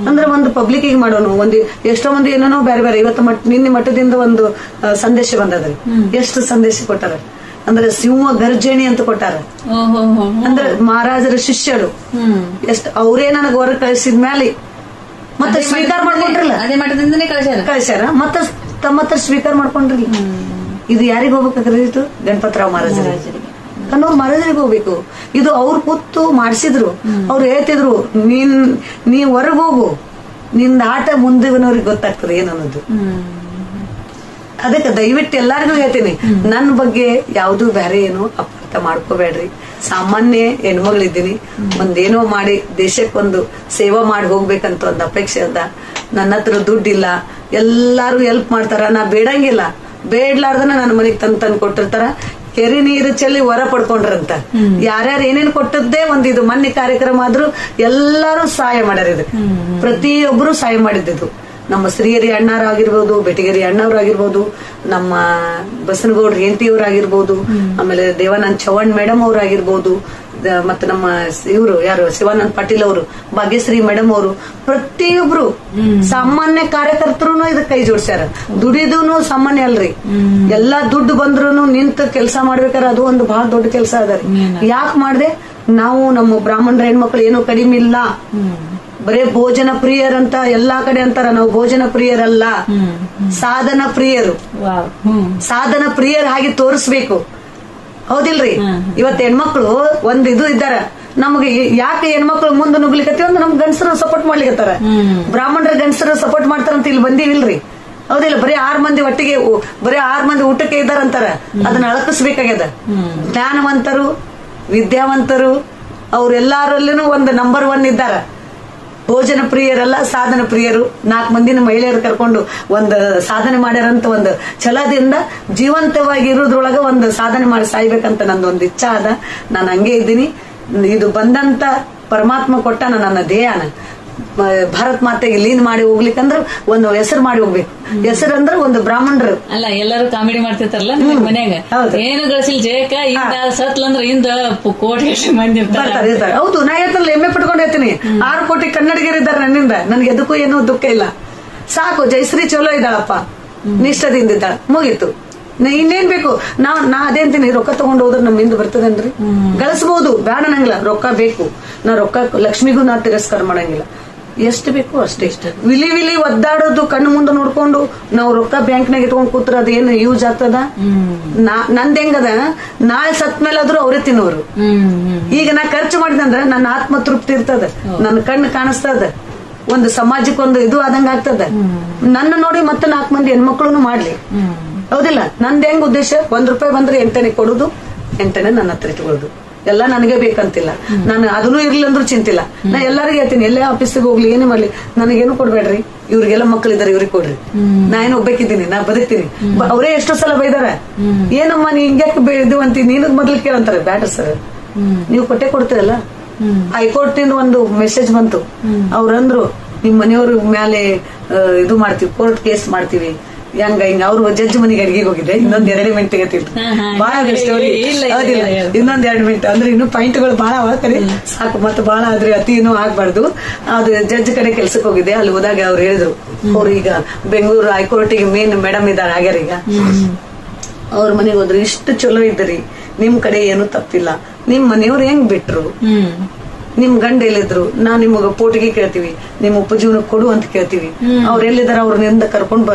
Speaker 1: ಅಂದ್ರೆ ಒಂದು ಪಬ್ಲಿಕ್ ಗೆ ಮಾಡೋನು. ಒಂದು ಎಷ್ಟೋ ಮಂದಿ ಏನೇನೋ ಬೇರೆ ಬೇರೆ, ಇವತ್ತು ನಿನ್ನೆ ಮಠದಿಂದ ಒಂದು ಸಂದೇಶ ಬಂದದ್ರಿ. ಎಷ್ಟು ಸಂದೇಶ ಕೊಟ್ಟಾರ ಅಂದ್ರೆ, ಸಿಂಹ ಗರ್ಜಣಿ ಅಂತ ಕೊಟ್ಟಾರ. ಅಂದ್ರೆ ಮಹಾರಾಜರ ಶಿಷ್ಯರು ಎಷ್ಟು ಅವರೇ ನನಗೆ ಹೊರ ಕಳಿಸಿದ ಮೇಲೆ ಮತ್ತೆ ಸ್ವೀಕಾರ ಮಾಡ್ಕೊಂಡ್ರಲ್ಲ,
Speaker 2: ಅದೇ ಮಠದಿಂದನೇ
Speaker 1: ಕಳಿಸ್ಯಾರ, ಮತ್ತೆ ತಮ್ಮ ಹತ್ರ ಸ್ವೀಕಾರ ಮಾಡ್ಕೊಂಡ್ರಿ. ಇದು ಯಾರಿಗ ಹೋಗ್ಬೇಕಾಗಿತ್ತು? ಗಣಪತರಾವ್ ಮಹಾರಾಜರಿಗೆ, ಕನ್ನೂರ್ ಮಹಾರಾಜರಿಗೆ ಹೋಗ್ಬೇಕು. ಇದು ಅವ್ರು ಕೂತು ಮಾಡಿಸಿದ್ರು. ಅವ್ರು ಹೇಳ್ತಿದ್ರು, ನೀ ಹೊರಗೆ ಹೋಗು, ನಿಂದ ಆಟ ಮುಂದಿನವ್ರಿಗೆ ಗೊತ್ತಾಗ್ತದೆ ಏನನ್ನೋದು. ಅದಕ್ಕೆ ದಯವಿಟ್ಟು ಎಲ್ಲಾರಿಗೂ ಹೇಳ್ತೀನಿ, ನನ್ನ ಬಗ್ಗೆ ಯಾವ್ದು ಬೇರೆ ಏನು ಅಪಾರ್ಥ ಮಾಡ್ಕೋಬೇಡ್ರಿ. ಸಾಮಾನ್ಯ ಹೆಣ್ಮಗಳಿದ್ದೀನಿ, ಒಂದೇನೋ ಮಾಡಿ ದೇಶಕ್ಕೊಂದು ಸೇವಾ ಮಾಡಿ ಹೋಗ್ಬೇಕಂತ ಒಂದು ಅಪೇಕ್ಷೆ ಅದ. ನನ್ನ ಹತ್ರ ದುಡ್ಡಿಲ್ಲ, ಎಲ್ಲಾರು ಹೆಲ್ಪ್ ಮಾಡ್ತಾರ, ನಾ ಬೇಡಂಗಿಲ್ಲ. ಬೇಡ್ಲಾರ್ದನ ನನ್ನ ಮನೆಗ್ ತಂದು ಕೊಟ್ಟಿರ್ತಾರ. ಕೆರೆ ನೀರು ಚೆಲ್ಲಿ ಹೊರ ಪಡ್ಕೊಂಡ್ರಂತ. ಯಾರ್ಯಾರು ಏನೇನು ಕೊಟ್ಟದ್ದೇ ಇದು ಮೊನ್ನೆ ಕಾರ್ಯಕ್ರಮ ಆದ್ರೂ ಎಲ್ಲಾರು ಸಹಾಯ ಮಾಡ್ಯಾರ. ಇದಕ್ಕೆ ಪ್ರತಿಯೊಬ್ಬರು ಸಹಾಯ ಮಾಡಿದ್ದು. ನಮ್ಮ ಶ್ರೀಹರಿ ಅಣ್ಣಾರಾಗಿರ್ಬೋದು, ಬೆಟಗೇರಿ ಅಣ್ಣವ್ರಾಗಿರ್ಬೋದು, ನಮ್ಮ ಬಸನಗೌಡ್ರ ಹೆಂಡತಿಯವ್ರಾಗಿರ್ಬೋದು, ಆಮೇಲೆ ದೇವಾನಂದ್ ಚವ್ಹಾಣ್ ಮೇಡಮ್ ಅವ್ರಾಗಿರ್ಬೋದು, ಮತ್ತೆ ನಮ್ಮ ಇವರು ಯಾರು ಶಿವಾನಂದ್ ಪಾಟೀಲ್ ಅವರು, ಭಾಗ್ಯಶ್ರೀ ಮೇಡಮ್ ಅವರು, ಪ್ರತಿಯೊಬ್ರು ಸಾಮಾನ್ಯ ಕಾರ್ಯಕರ್ತರು ಇದಕ್ಕೆ ಕೈ ಜೋಡ್ಸ್ಯಾರ. ದುಡಿದೂನು ಸಾಮಾನ್ಯ ಅಲ್ರಿ. ಎಲ್ಲಾ ದುಡ್ಡು ಬಂದ್ರು ನಿಂತು ಕೆಲಸ ಮಾಡ್ಬೇಕಾರೆ ಅದು ಒಂದು ಬಹಳ ದೊಡ್ಡ ಕೆಲಸ ಅದ ರೀ. ಯಾಕೆ ಮಾಡ್ದೆ? ನಾವು ನಮ್ಮ ಬ್ರಾಹ್ಮಣರ ಹೆಣ್ಮಕ್ಳು ಏನೋ ಕಡಿಮೆ ಇಲ್ಲ, ಬರೇ ಭೋಜನ ಪ್ರಿಯರಂತ ಎಲ್ಲಾ ಕಡೆ ಅಂತಾರ. ನಾವು ಭೋಜನ ಪ್ರಿಯರಲ್ಲ, ಸಾಧನ ಪ್ರಿಯರು. ಸಾಧನ ಪ್ರಿಯರ್ ಹಾಗೆ ತೋರಿಸ್ಬೇಕು, ಹೌದಿಲ್ರಿ? ಇವತ್ತು ಹೆಣ್ಮಕ್ಳು ಒಂದ್ ಇದು ಇದ್ದಾರ. ನಮ್ಗೆ ಯಾಕೆ ಹೆಣ್ಮಕ್ಳು ಮುಂದೆ ನುಗ್ಲಿಕತ್ತೀವಿ ಅಂದ್ರೆ ನಮ್ಗೆ ಗಂಡಸರು ಸಪೋರ್ಟ್ ಮಾಡ್ಲಿಕತ್ತಾರ. ಬ್ರಾಹ್ಮಣರ ಗಂಡಸರು ಸಪೋರ್ಟ್ ಮಾಡ್ತಾರಂತ ಇಲ್ಲಿ ಬಂದಿವಿಲ್ರಿ, ಹೌದಿಲ್ಲ? ಬರೀ 6 ಮಂದಿ ಒಟ್ಟಿಗೆ, ಬರೀ 6 ಮಂದಿ ಊಟಕ್ಕೆ ಇದ್ದಾರಂತಾರ. ಅದನ್ನ ಅಳಕಿಸ್ಬೇಕಾಗ್ಯದ. ಜ್ಞಾನವಂತರು, ವಿದ್ಯಾವಂತರು ಅವ್ರೆಲ್ಲಾರಲ್ಲೂ ಒಂದು ನಂಬರ್ 1 ಇದ್ದಾರ. ಭೋಜನ ಪ್ರಿಯರಲ್ಲ, ಸಾಧನ ಪ್ರಿಯರು. 4 ಮಂದಿನ ಮಹಿಳೆಯರು ಕರ್ಕೊಂಡು ಒಂದು ಸಾಧನೆ ಮಾಡ್ಯಾರಂತ ಒಂದು ಛಲದಿಂದ ಜೀವಂತವಾಗಿ ಇರೋದ್ರೊಳಗ ಒಂದು ಸಾಧನೆ ಮಾಡಿ ಸಾಯ್ಬೇಕಂತ ನಂದೊಂದು ಇಚ್ಛಾ ಅದ. ನಾನು ಹಂಗೆ ಇದ್ದೀನಿ. ಇದು ಬಂದಂತ ಪರಮಾತ್ಮ ಕೊಟ್ಟ ನನ್ನ ದೇಹನ ಭಾರತ್ ಮಾತೆಗೆ ಲೀನ್ ಮಾಡಿ ಹೋಗ್ಲಿಕ್ಕಂದ್ರ ಒಂದು ಹೆಸರು ಮಾಡಿ ಹೋಗ್ಬೇಕು. ಹೆಸರು ಅಂದ್ರೆ ಒಂದು ಬ್ರಾಹ್ಮಣರು
Speaker 2: ಅಲ್ಲ. ಎಲ್ಲರೂ ಕಾಮಿಡಿ ಮಾಡ್ತಿರ್ತಾರಲ್ಲ ಮನ್ಯಾಗ, ಏನು ಗಳಿಸಿಲ್ ಜಯಕ ಸತ್ಲಂದ್ರ ಇಂದ ಕೋಟಿ ಮಂದಿ
Speaker 1: ಇರ್ತಾರೆ. ಹೌದು, ನಾ ಹೇಳ್ತಲ್ಲ, ಹೆಮ್ಮೆ ಪಟ್ಕೊಂಡು ಹೇಳ್ತೀನಿ. 6 ಕೋಟಿ ಕನ್ನಡಿಗರಿದ್ದಾರೆ ನನ್ನಿಂದ. ನನ್ಗೆ ಎದಕ್ಕೂ ಏನೂ ದುಃಖ ಇಲ್ಲ. ಸಾಕು, ಜಯಶ್ರೀ ಚಲೋ ಇದ್ದಾಳಪ್ಪ, ನಿಷ್ಠದಿಂದ ಇದ್ದಾಳ, ಮುಗೀತು. ಇನ್ನೇನ್ ಬೇಕು? ನಾ ಅದೇ ಅಂತೀನಿ, ರೊಕ್ಕ ತಗೊಂಡು ಹೋದ್ರೆ ನಮ್ಮಿಂದ ಬರ್ತದೇನ್ರಿ? ಗಳಿಸಬಹುದು, ಬೇಡ ನಂಗಿಲ್ಲ. ರೊಕ್ಕ ಬೇಕು. ನಾ ರೊಕ್ಕ ಲಕ್ಷ್ಮಿಗೂ ನಾ ತಿರಸ್ಕಾರ ಮಾಡಂಗಿಲ್ಲ. ಎಷ್ಟು ಬೇಕು ಅಷ್ಟೇ. ವಿಲಿ ಒದ್ದಾಡೋದು ಕಣ್ಣು ಮುಂದೆ ನೋಡ್ಕೊಂಡು ನಾವು ರೊಕ್ಕ ಬ್ಯಾಂಕ್ನಾಗ ಇಟ್ಕೊಂಡ್ ಕೂತ್ರ ಅದೇನು ಯೂಸ್ ಆಗ್ತದ? ನಂದ್ ಹೆಂಗದ, ನಾಳೆ ಸತ್ ಮೇಲಾದ್ರೂ ಅವ್ರೇ ತಿನ್ನೋರು. ಈಗ ನಾ ಖರ್ಚು ಮಾಡಿದಂದ್ರ ನನ್ನ ಆತ್ಮ ತೃಪ್ತಿ ಇರ್ತದ, ನನ್ನ ಕಣ್ಣು ಕಾಣಿಸ್ತದ, ಒಂದು ಸಮಾಜಕ್ಕೊಂದು ಇದು ಆದಂಗ ಆಗ್ತದ. ನನ್ನ ನೋಡಿ ಮತ್ತೆ 4 ಮಂದಿ ಹೆಣ್ಮಕ್ಳು ಮಾಡ್ಲಿ, ಹೌದಿಲ್ಲ? ನಂದ್ ಹೆಂಗ್ ಉದ್ದೇಶ, ₹1 ಬಂದ್ರೆ 8 ಕೊಡುದು, 8 ನನ್ನ ಹತ್ರ ಇಟ್ಕೊಳ್ಳೋದು. ಎಲ್ಲ ನನಗೆ ಬೇಕಂತಿಲ್ಲ, ನಾನು ಅದನ್ನೂ ಇರ್ಲಿ ಅಂದ್ರೂ ಚಿಂತಿಲ್ಲ. ನಾ ಎಲ್ಲರಿಗೂ ಹೇಳ್ತೀನಿ, ಎಲ್ಲೇ ಆಫೀಸಿಗೆ ಹೋಗ್ಲಿ ಏನೇ ಮಾಡ್ಲಿ ನನಗೇನು ಕೊಡ್ಬೇಡ್ರಿ, ಇವ್ರಿಗೆಲ್ಲ ಮಕ್ಕಳಿದಾರೆ ಇವ್ರಿಗೆ ಕೊಡ್ರಿ, ನಾ ಏನು ಒಬ್ಬಾಕಿದ್ದೀನಿ, ನಾ ಬದುಕ್ತೀನಿ. ಅವರೇ ಎಷ್ಟೋ ಸಲ ಬೈದಾರ, ಏನಮ್ಮ ನೀ ಹಿಂಗ್ಯಾಕೆ ಇದು ಅಂತೀವಿ, ನೀನು ಮೊದ್ಲು ಕೇಳಂತಾರೆ. ಬ್ಯಾಟ್ರಿ ಸರ್, ನೀವು ಕೊಟ್ಟೆ ಕೊಡ್ತೀರಲ್ಲ. ಹೈಕೋರ್ಟ್ ಇಂದ ಒಂದು ಮೆಸೇಜ್ ಬಂತು, ಅವ್ರಂದ್ರು ನಿಮ್ ಮನೆಯವ್ರ ಮೇಲೆ ಇದು ಮಾಡ್ತೀವಿ, ಕೋರ್ಟ್ ಕೇಸ್ ಮಾಡ್ತೀವಿ, ಹೆಂಗ ಹಿಂಗ. ಅವ್ರು ಜಡ್ಜ್ ಮನೆಗೆ ಅಡಿಗೆ ಹೋಗಿದ್ದೆ, ಇನ್ನೊಂದ್ 2 ಮಿನಿಟ್ಗೆ ಬಹಳ ಸ್ಟೋರಿ, ಇನ್ನೊಂದ್ 2 ಮಿನಿಟ್ ಅಂದ್ರೆ ಇನ್ನು ಪಾಯಿಂಟ್ಗಳು ಬಹಳ ಆಗ್ತಾರೆ ಸಾಕು, ಮತ್ತೆ ಬಹಳ ಆದ್ರೆ ಅತಿ ಇನ್ನೂ ಆಗ್ಬಾರ್ದು. ಅದು ಜಡ್ಜ್ ಕಡೆ ಕೆಲ್ಸಕ್ಕೆ ಹೋಗಿದ್ದೆ, ಅಲ್ಲಿ ಹೋದಾಗ ಅವ್ರು ಹೇಳಿದ್ರು, ಅವ್ರು ಈಗ ಬೆಂಗಳೂರು ಹೈಕೋರ್ಟಿಗೆ ಮೇನ್ ಮೇಡಮ್ ಇದ್ದಾರೆ ಆಗ್ಯಾರ. ಈಗ ಅವ್ರ ಮನೆಗೆ ಹೋದ್ರು, ಇಷ್ಟು ಚಲೋ ಇದ್ರಿ, ನಿಮ್ ಕಡೆ ಏನು ತಪ್ಪಿಲ್ಲ, ನಿಮ್ ಮನೆಯವ್ರು ಹೆಂಗ್ ಬಿಟ್ರು, ನಿಮ್ ಗಂಡ ಎಲ್ಲಿದ್ರು, ನಾವ್ ನಿಮಗ ಪೋಟಿಗೆ ಕೇಳ್ತೀವಿ, ನಿಮ್ ಉಪಜೀವನಕ್ಕೆ ಕೊಡು ಅಂತ ಕೇಳ್ತೀವಿ, ಅವ್ರ ಎಲ್ಲಿದಾರ ಅವ್ರನ್ನಿಂದ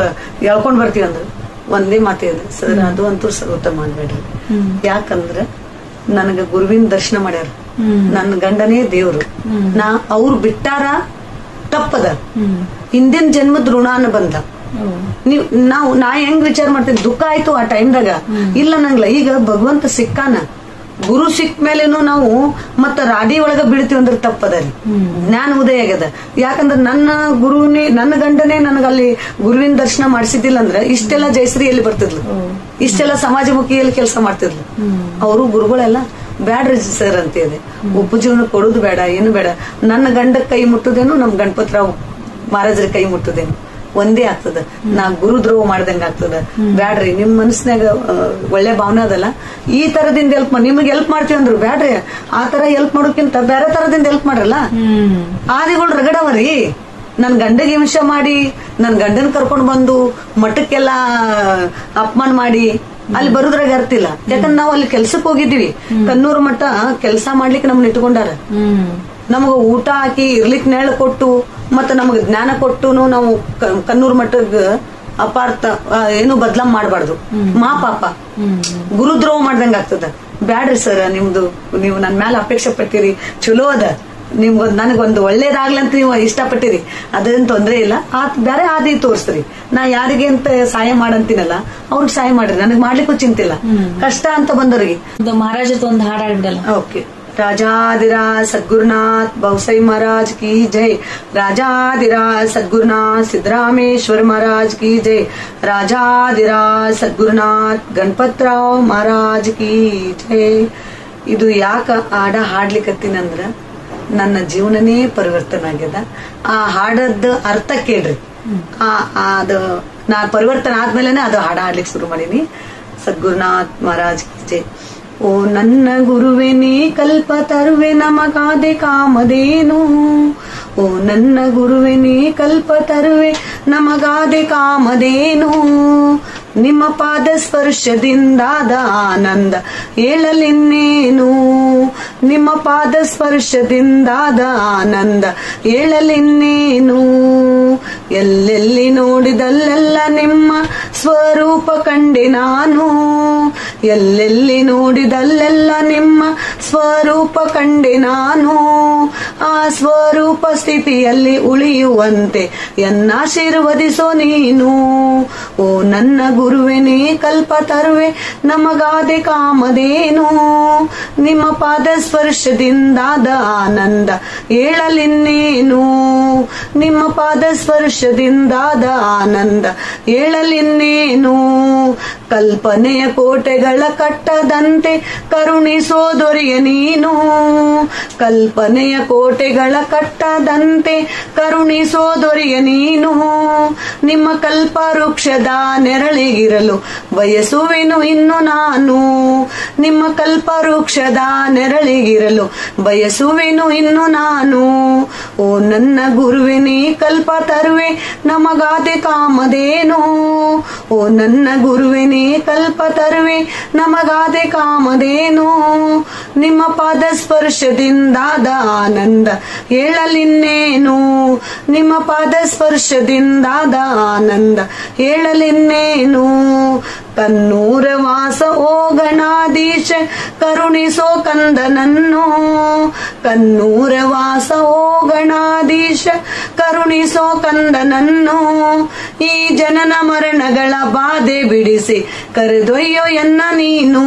Speaker 1: ಎಳ್ಕೊಂಡ್ ಬರ್ತೀವಿ ಅಂದ್ರು. ಒಂದೇ ಮಾತೇ ಇದೆ ಸರ್, ಅದು ಅಂತೂ ಸರ್ವತ ಮಾಡ್ಬೇಡ್ರಿ. ಯಾಕಂದ್ರ ನನಗ ಗುರುವಿನ ದರ್ಶನ ಮಾಡ್ಯಾರ, ನನ್ನ ಗಂಡನೇ ದೇವ್ರು, ನಾ ಅವ್ರು ಬಿಟ್ಟಾರ ತಪ್ಪದ, ಹಿಂದಿನ ಜನ್ಮದ ಋಣಾನ ಬಂದ. ನಾ ಹೆಂಗ್ ವಿಚಾರ ಮಾಡ್ತೀನಿ, ದುಃಖ ಆಯ್ತು ಆ ಟೈಮ್ದಾಗ, ಇಲ್ಲ ನಂಗ್ಲ ಈಗ ಭಗವಂತ ಸಿಕ್ಕಾನ, ಗುರು ಸಿಕ್ಕ ಮೇಲೇನು ನಾವು ಮತ್ತ ರಾಡಿ ಒಳಗ ಬೀಳ್ತೀವಿ ಅಂದ್ರೆ ತಪ್ಪದರಿ. ಜ್ಞಾನ ಉದಯ ಆಗ್ಯದ. ಯಾಕಂದ್ರೆ ನನ್ನ ಗಂಡನೇ ನನಗಲ್ಲಿ ಗುರುವಿನ ದರ್ಶನ ಮಾಡಿಸಿದ್ದಿಲ್ಲ ಅಂದ್ರೆ ಇಷ್ಟೆಲ್ಲ ಜಯಶ್ರೀ ಎಲ್ಲಿ ಬರ್ತಿದ್ಲು, ಇಷ್ಟೆಲ್ಲ ಸಮಾಜಮುಖಿಯಲ್ಲಿ ಕೆಲಸ ಮಾಡ್ತಿದ್ಲು. ಅವರು ಗುರುಗಳೆಲ್ಲ ಬ್ಯಾಡ್ರಿ ಸರ್ ಅಂತ ಇದೆ, ಉಪಜೀವನ ಕೊಡುದು ಬೇಡ, ಏನು ಬೇಡ, ನನ್ನ ಗಂಡ ಕೈ ಮುಟ್ಟುದೇನು, ನಮ್ ಗಣಪತರಾವ್ ಮಹಾರಾಜರ ಕೈ ಮುಟ್ಟುದೇನು ಒಂದೇ ಆಗ್ತದ. ನಾ ಗುರುದ್ರೋಹ ಮಾಡ್ದಂಗ ಆಗ್ತದ. ಬ್ಯಾಡ್ರಿ, ನಿಮ್ ಮನಸ್ನಾಗ ಒಳ್ಳೆ ಭಾವನೆ ಅದಲ್ಲ, ಈ ತರದಿಂದ ಹೆಲ್ಪ್ ಮಾಡಿ, ನಿಮ್ಗೆ ಹೆಲ್ಪ್ ಮಾಡ್ತೀವಿ ಅಂದ್ರು ಬ್ಯಾಡ್ರಿ, ಆ ತರ ಹೆಲ್ಪ್ ಮಾಡೋಕ್ಕಿಂತ ಬೇರೆ ತರದಿಂದ ಹೆಲ್ಪ್ ಮಾಡ್ರಲ್ಲ. ಆದಿಗಳು ರಗಡವರಿ, ನನ್ ಗಂಡಗೆ ಹಿಂಸೆ ಮಾಡಿ, ನನ್ ಗಂಡನ್ ಕರ್ಕೊಂಡ್ ಬಂದು ಮಠಕ್ಕೆಲ್ಲ ಅಪಮಾನ ಮಾಡಿ ಅಲ್ಲಿ ಬರುದ್ರಾಗ ಅರ್ತಿಲ್ಲ. ಯಾಕಂದ್ರೆ ನಾವು ಅಲ್ಲಿ ಕೆಲ್ಸಕ್ಕೆ ಹೋಗಿದ್ವಿ, ಕನ್ನೂರು ಮಠ ಕೆಲಸ ಮಾಡ್ಲಿಕ್ಕೆ ನಮ್ನ ಇಟ್ಕೊಂಡಾರ. ನಮಗ ಊಟ ಹಾಕಿ ಇರ್ಲಿಕ್ ನೆರಳು ಕೊಟ್ಟು ಮತ್ತ ನಮಗ್ ಜ್ಞಾನ ಕೊಟ್ಟು ನಾವು ಕನ್ನೂರ್ ಮಠದ ಅಪಾರ್ಥ ಏನು ಬದ್ಲಾ ಮಾಡಬಾರ್ದು. ಮಾ ಪಾಪ ಗುರುದ್ರೋಹ ಮಾಡ್ದಂಗ ಆಗ್ತದ. ಬ್ಯಾಡ್ರಿ ಸರ್, ನೀವು ನನ್ ಮ್ಯಾಲ ಅಪೇಕ್ಷೆ ಪಟ್ಟಿರಿ, ಚಲೋ ಅದ, ನನಗೊಂದು ಒಳ್ಳೇದಾಗ್ಲಂತ ನೀವು ಇಷ್ಟಪಟ್ಟಿರಿ, ಅದೇನ್ ತೊಂದ್ರೆ ಇಲ್ಲ. ಬೇರೆ ಆದಿ ತೋರಿಸ್ರಿ, ನಾ ಯಾರಿಗೆ ಅಂತ ಸಹಾಯ ಮಾಡಂತೀನಲ್ಲ ಅವ್ರಿಗೆ ಸಹಾಯ ಮಾಡ್ರಿ, ನನಗ್ ಮಾಡ್ಲಿಕ್ಕೂ ಚಿಂತಿಲ್ಲ. ಕಷ್ಟ ಅಂತ ಬಂದವ್ರಿಗೆ
Speaker 2: ಮಹಾರಾಜದ ಒಂದು ಹಾಡು ಹಾಡ್ಬಿಡಲ್ಲ.
Speaker 1: ಓಕೆ. राजाधिराज सद्गुरुनाथ भवसाई महाराज की जय, राजाधिराज सद्गुरुनाथ सिद्धरामेश्वर महाराज की जय, राजाधिराज सद्गुरुनाथ गणपतराव महाराज की जय. ಇದು ಯಾಕ ಹಾಡ್ಲಿಕ್ಕತ್ತೀನಂದ್ರ ನನ್ನ ಜೀವನನೇ ಪರಿವರ್ತನೆ ಆಗ್ಯದ. ಆ ಹಾಡದ ಅರ್ಥ ಕೇಳ್ರಿ. ಅದು ನಾ ಪರಿವರ್ತನೆ ಆದ್ಮೇಲೆನೆ ಅದು ಹಾಡ್ಲಿಕ್ಕೆ ಶುರು ಮಾಡೀನಿ. ಸದ್ಗುರುನಾಥ್ ಮಹಾರಾಜ್ ಕಿ ಜೈ. ಓ ನನ್ನ ಗುರುವೆ ನೀ ಕಲ್ಪ ತರುವೆ ನಮಗಾದೆ ಕಾಮಧೇನು, ಓ ನನ್ನ ಗುರುವೆ ನೀ ಕಲ್ಪ ತರುವೆ ನಮಗಾದೆ ಕಾಮಧೇನು, ನಿಮ್ಮ ಪಾದ ಸ್ಪರ್ಶದಿಂದಾದ ಆನಂದ ಹೇಳಲಿನ್ನೇನು, ನಿಮ್ಮ ಪಾದ ಸ್ಪರ್ಶದಿಂದಾದ ಆನಂದ ಹೇಳಲಿನ್ನೇನು, ಎಲ್ಲೆಲ್ಲಿ ನೋಡಿದಲ್ಲೆಲ್ಲ ನಿಮ್ಮ ಸ್ವರೂಪ ಕಂಡೆ ನಾನು, ಎಲ್ಲೆಲ್ಲಿ ನೋಡಿದಲ್ಲೆಲ್ಲ ನಿಮ್ಮ ಸ್ವರೂಪ ಕಂಡೆ ನಾನು, ಆ ಸ್ವರೂಪ ಸ್ಥಿತಿಯಲ್ಲಿ ಉಳಿಯುವಂತೆ ಎನ್ನಾಶೀರ್ವದಿಸೋ ನೀನು, ಓ ನನ್ನ ಗುರುವೆ ನೀ ಕಲ್ಪ ತರುವೆ ನಮಗಾದೆ ಕಾಮಧೇನು, ನಿಮ್ಮ ಪಾದ ಸ್ಪರ್ಶದಿಂದಾದ ಆನಂದ ಹೇಳಲಿನ್ನೇನು, ನಿಮ್ಮ ಪಾದ ಸ್ಪರ್ಶದಿಂದಾದ ಆನಂದ ಹೇಳಲಿನ್ನೇನು, ಕಲ್ಪನೆಯ ಕೋಟೆಗಳ ಕಟ್ಟದಂತೆ ಕರುಣಿಸೋ ದೊರೆಯ ನೀನು, ಕಲ್ಪನೆಯ ಕೋಟೆಗಳ ಕಟ್ಟದಂತೆ ಕರುಣಿಸೋ ದೊರೆಯ ನೀನು, ನಿಮ್ಮ ಕಲ್ಪ ವೃಕ್ಷದ ನೆರಳಿಗಿರಲು ಬಯಸುವೆನು ಇನ್ನು ನಾನು, ನಿಮ್ಮ ಕಲ್ಪ ವೃಕ್ಷದ ನೆರಳಿಗಿರಲು ಬಯಸುವೆನು ಇನ್ನು ನಾನು, ಓ ನನ್ನ ಗುರುವೆ ನೀ ಕಲ್ಪ ತರುವೆ ನಮಗಾದೆ ಕಾಮಧೇನು, ಓ ನನ್ನ ಗುರುವೆ ನೀ ಕಲ್ಪ ತರುವೆ ನಮಗಾದೆ ಕಾಮಧೇನು, ನಿಮ್ಮ ಪಾದ ಸ್ಪರ್ಶದಿಂದಾದ ಆನಂದ ಹೇಳಲಿನ್ನೇನು, ನಿಮ್ಮ ಪಾದ ಸ್ಪರ್ಶದಿಂದಾದ ಆನಂದ ಹೇಳಲಿನ್ನೇನು, ಕನ್ನೂರ ವಾಸ ಓ ಗಣಾಧೀಶ ಕರುಣಿಸೋ ಕಂದನನ್ನು. ಕನ್ನೂರ ವಾಸ ಓ ಗಣಾಧೀಶ ಕರುಣಿಸೋ ಕಂದನನ್ನು. ಈ ಜನನ ಮರಣಗಳ ಬಾಧೆ ಬಿಡಿಸಿ ಕರೆದೊಯ್ಯೋ ಎನ್ನ ನೀನು.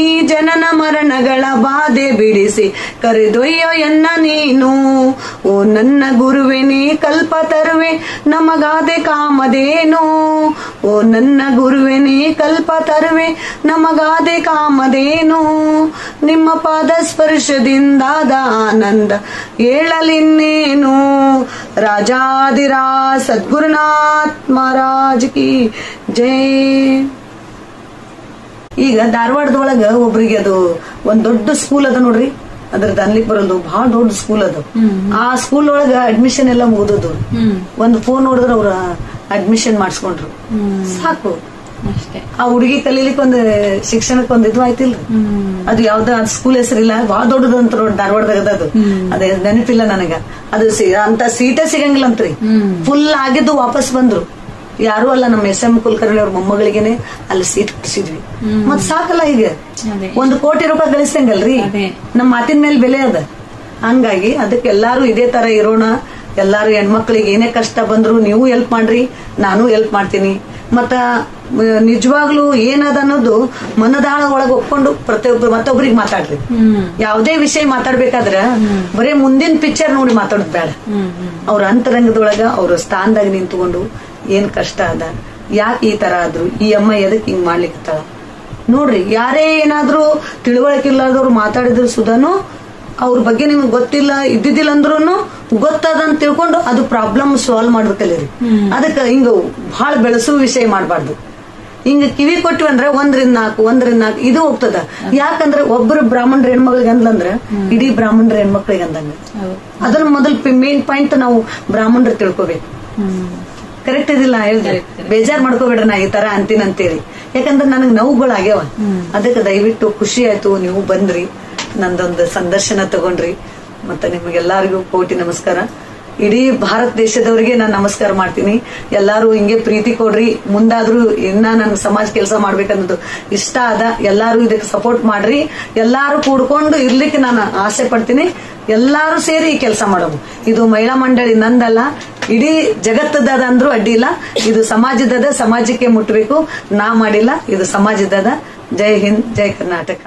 Speaker 1: ಈ ಜನನ ಮರಣಗಳ ಬಾಧೆ ಬಿಡಿಸಿ ಕರೆದೊಯ್ಯೋ ಎನ್ನ ನೀನು. ಓ ನನ್ನ ಗುರುವೆ ನೀ ಕಲ್ಪ ತರುವೆ ನಮಗಾದೆ ಕಾಮದೇನು. ಓ ನನ್ನ ಗುರುವೆ ನೀ ಕಲ್ಪ ತರುವೆ ನಮಗಾದೆ ಕಾಮದೇನು. ನಿಮ್ಮ ಪಾದ ಸ್ಪರ್ಶದಿಂದಾದ ಆನಂದ ಹೇಳಲಿನ್ನೇನು. ರಾಜಾಧಿರಾಜ ಸದ್ಗುರುನಾಥ್ ಮಹಾರಾಜ್ ಕಿ ಜೈ. ಈಗ ಧಾರವಾಡದೊಳಗ ಒಬ್ರಿಗೆ ಅದು ಒಂದ್ ದೊಡ್ಡ ಸ್ಕೂಲ್ ಅದ ನೋಡ್ರಿ, ಅದ್ರದ್ದು ಅನ್ಲಿಕ್ ಬರೋದು ಬಹಳ ದೊಡ್ಡ ಸ್ಕೂಲ್ ಅದು. ಆ ಸ್ಕೂಲ್ ಒಳಗ ಅಡ್ಮಿಷನ್ ಎಲ್ಲ ಮುಗಿದದು. ಒಂದು ಫೋನ್ ನೋಡಿದ್ರೆ ಅವ್ರ ಅಡ್ಮಿಷನ್ ಮಾಡಿಸ್ಕೊಂಡ್ರು, ಸಾಕು. ಆ ಹುಡುಗಿ ಕಲೀಲಿಕ್ಕೆ ಒಂದು ಶಿಕ್ಷಣಕ್ಕೆ ಒಂದು ಇದು ಆಯ್ತಿಲ್ಲ. ಅದು ಯಾವ್ದ ಸ್ಕೂಲ್ ಹೆಸರಿಲ್ಲ, ಬಹಳ ದೊಡ್ಡದಂತ ಧಾರವಾಡದಾಗ ಅದು. ಅದೇ ನೆನಪಿಲ್ಲ ನನಗ. ಅದು ಅಂತ ಸೀಟೇ ಸಿಗಂಗಿಲ್ಲ ಅಂತ್ರಿ. ಫುಲ್ ಆಗಿದ್ದು ವಾಪಸ್ ಬಂದ್ರು. ಯಾರು ಅಲ್ಲ, ನಮ್ಮ ಎಸ್ ಎಂ ಕುಲಕರ್ಣಿ ಅವ್ರ ಮೊಮ್ಮಗಳಿಗೆನೆ ಅಲ್ಲಿ ಸೀಟ್ ಕೊಡಿಸಿದ್ವಿ. ಮತ್ ಸಾಕಲ್ಲ, ಈಗ 1 ಕೋಟಿ ರೂಪಾಯಿ ಗಳಿಸ್ತಂಗಲ್ರಿ. ನಮ್ಮ ಮಾತಿನ ಮೇಲೆ ಬೆಲೆ ಅದ. ಹಂಗಾಗಿ ಅದಕ್ಕೆ ಎಲ್ಲಾರು ಇದೇ ತರ ಇರೋಣ. ಎಲ್ಲಾರು ಹೆಣ್ಮಕ್ಳಿಗೆ ಏನೇ ಕಷ್ಟ ಬಂದ್ರು ನೀವು ಹೆಲ್ಪ್ ಮಾಡ್ರಿ, ನಾನು ಹೆಲ್ಪ್ ಮಾಡ್ತೀನಿ. ಮತ್ತ ನಿಜವಾಗ್ಲೂ ಏನದ ಅನ್ನೋದು ಮನದಾಳ ಒಳಗೆ ಒಪ್ಕೊಂಡು ಪ್ರತಿಯೊಬ್ಬರು ಮತ್ತೊಬ್ರಿಗೆ ಮಾತಾಡ್ರಿ. ಯಾವುದೇ ವಿಷಯ ಮಾತಾಡ್ಬೇಕಾದ್ರ ಬರೇ ಮುಂದಿನ ಪಿಕ್ಚರ್ ನೋಡಿ ಮಾತಾಡೋದ್ ಬೇಡ. ಅವ್ರ ಅಂತರಂಗದೊಳಗ ಅವ್ರ ಸ್ಥಾನದಾಗ ನಿಂತ್ಕೊಂಡು ಏನ್ ಕಷ್ಟ ಅದ, ಯಾಕೆ ಈ ತರ ಆದ್ರು, ಈ ಅಮ್ಮ ಎದಕ್ ಹಿಂಗ್ ಮಾಡ್ಲಿಕ್ಕತ್ತಾಳ ನೋಡ್ರಿ. ಯಾರೇ ಏನಾದ್ರು ತಿಳುವಳಿಕೆ ಇಲ್ಲಾರ್ದವ್ರು ಮಾತಾಡಿದ್ರು ಸುಧಾನು ಅವ್ರ ಬಗ್ಗೆ ನಿಮ್ಗೆ ಗೊತ್ತಿಲ್ಲ ಇದ್ದಿದ್ದಿಲ್ಲ ಅಂದ್ರೂ ಗೊತ್ತದಂತ ತಿಳ್ಕೊಂಡು ಅದು ಪ್ರಾಬ್ಲಮ್ ಸಾಲ್ವ್ ಮಾಡೋದ್ ಕಲೀರಿ. ಅದಕ್ಕೆ ಹಿಂಗ ಬಹಳ ಬೆಳೆಸುವ ವಿಷಯ ಮಾಡ್ಬಾರ್ದು. ಹಿಂಗ ಕಿವಿ ಕೊಟ್ಟಿವಿ ಅಂದ್ರೆ 1ರಿಂದ 4 ಇದು ಹೋಗ್ತದ. ಯಾಕಂದ್ರೆ ಒಬ್ಬರು ಬ್ರಾಹ್ಮಣರ ಹೆಣ್ಮಕ್ಳಿಗೆ ಅಂದ್ಲಂದ್ರ ಇಡೀ ಬ್ರಾಹ್ಮಣರ ಹೆಣ್ಮಕ್ಳಿಗೆ ಅಂದಂಗ. ಅದನ್ನ ಮೊದಲು ಮೇನ್ ಪಾಯಿಂಟ್ ನಾವು ಬ್ರಾಹ್ಮಣರು ತಿಳ್ಕೊಬೇಕು. ಕರೆಕ್ಟ್ ಇದಿಲ್ಲ ಹೇಳಿದ್ರೆ ಬೇಜಾರ್ ಮಾಡ್ಕೋಬೇಡ್ರಿ ನಾ ಈ ತರ ಅಂತೀನಂತೇಳಿ. ಯಾಕಂದ್ರೆ ನನಗ್ ನೋವುಗಳಾಗ್ಯಾವ. ಅದಕ್ಕೆ ದಯವಿಟ್ಟು ಖುಷಿ ಆಯ್ತು ನೀವು ಬಂದ್ರಿ, ನಂದೊಂದು ಸಂದರ್ಶನ ತಗೊಂಡ್ರಿ. ಮತ್ತೆ ನಿಮಗೆಲ್ಲರಿಗೂ ಕೋಟಿ ನಮಸ್ಕಾರ. ಇಡೀ ಭಾರತ ದೇಶದವರಿಗೆ ನಾನು ನಮಸ್ಕಾರ ಮಾಡ್ತೀನಿ. ಎಲ್ಲಾರು ಹಿಂಗೆ ಪ್ರೀತಿ ಕೊಡ್ರಿ. ಮುಂದಾದ್ರೂ ಇನ್ನ ನನ್ಗೆ ಸಮಾಜ ಕೆಲಸ ಮಾಡ್ಬೇಕನ್ನೋದು ಇಷ್ಟ ಅದ. ಎಲ್ಲಾರು ಇದಕ್ಕೆ ಸಪೋರ್ಟ್ ಮಾಡ್ರಿ. ಎಲ್ಲಾರು ಕೂಡ್ಕೊಂಡು ಇರ್ಲಿಕ್ಕೆ ನಾನು ಆಸೆ ಪಡ್ತೀನಿ. ಎಲ್ಲಾರು ಸೇರಿ ಈ ಕೆಲಸ ಮಾಡೋದು. ಇದು ಮಹಿಳಾ ಮಂಡಳಿ ನಂದಲ್ಲ, ಇಡೀ ಜಗತ್ತದ ಅಂದ್ರೂ ಅಡ್ಡಿ ಇಲ್ಲ. ಇದು ಸಮಾಜದ, ಸಮಾಜಕ್ಕೆ ಮುಟ್ಟಬೇಕು. ನಾ ಮಾಡಿಲ್ಲ, ಇದು ಸಮಾಜದ. ಜೈ ಹಿಂದ್, ಜೈ ಕರ್ನಾಟಕ.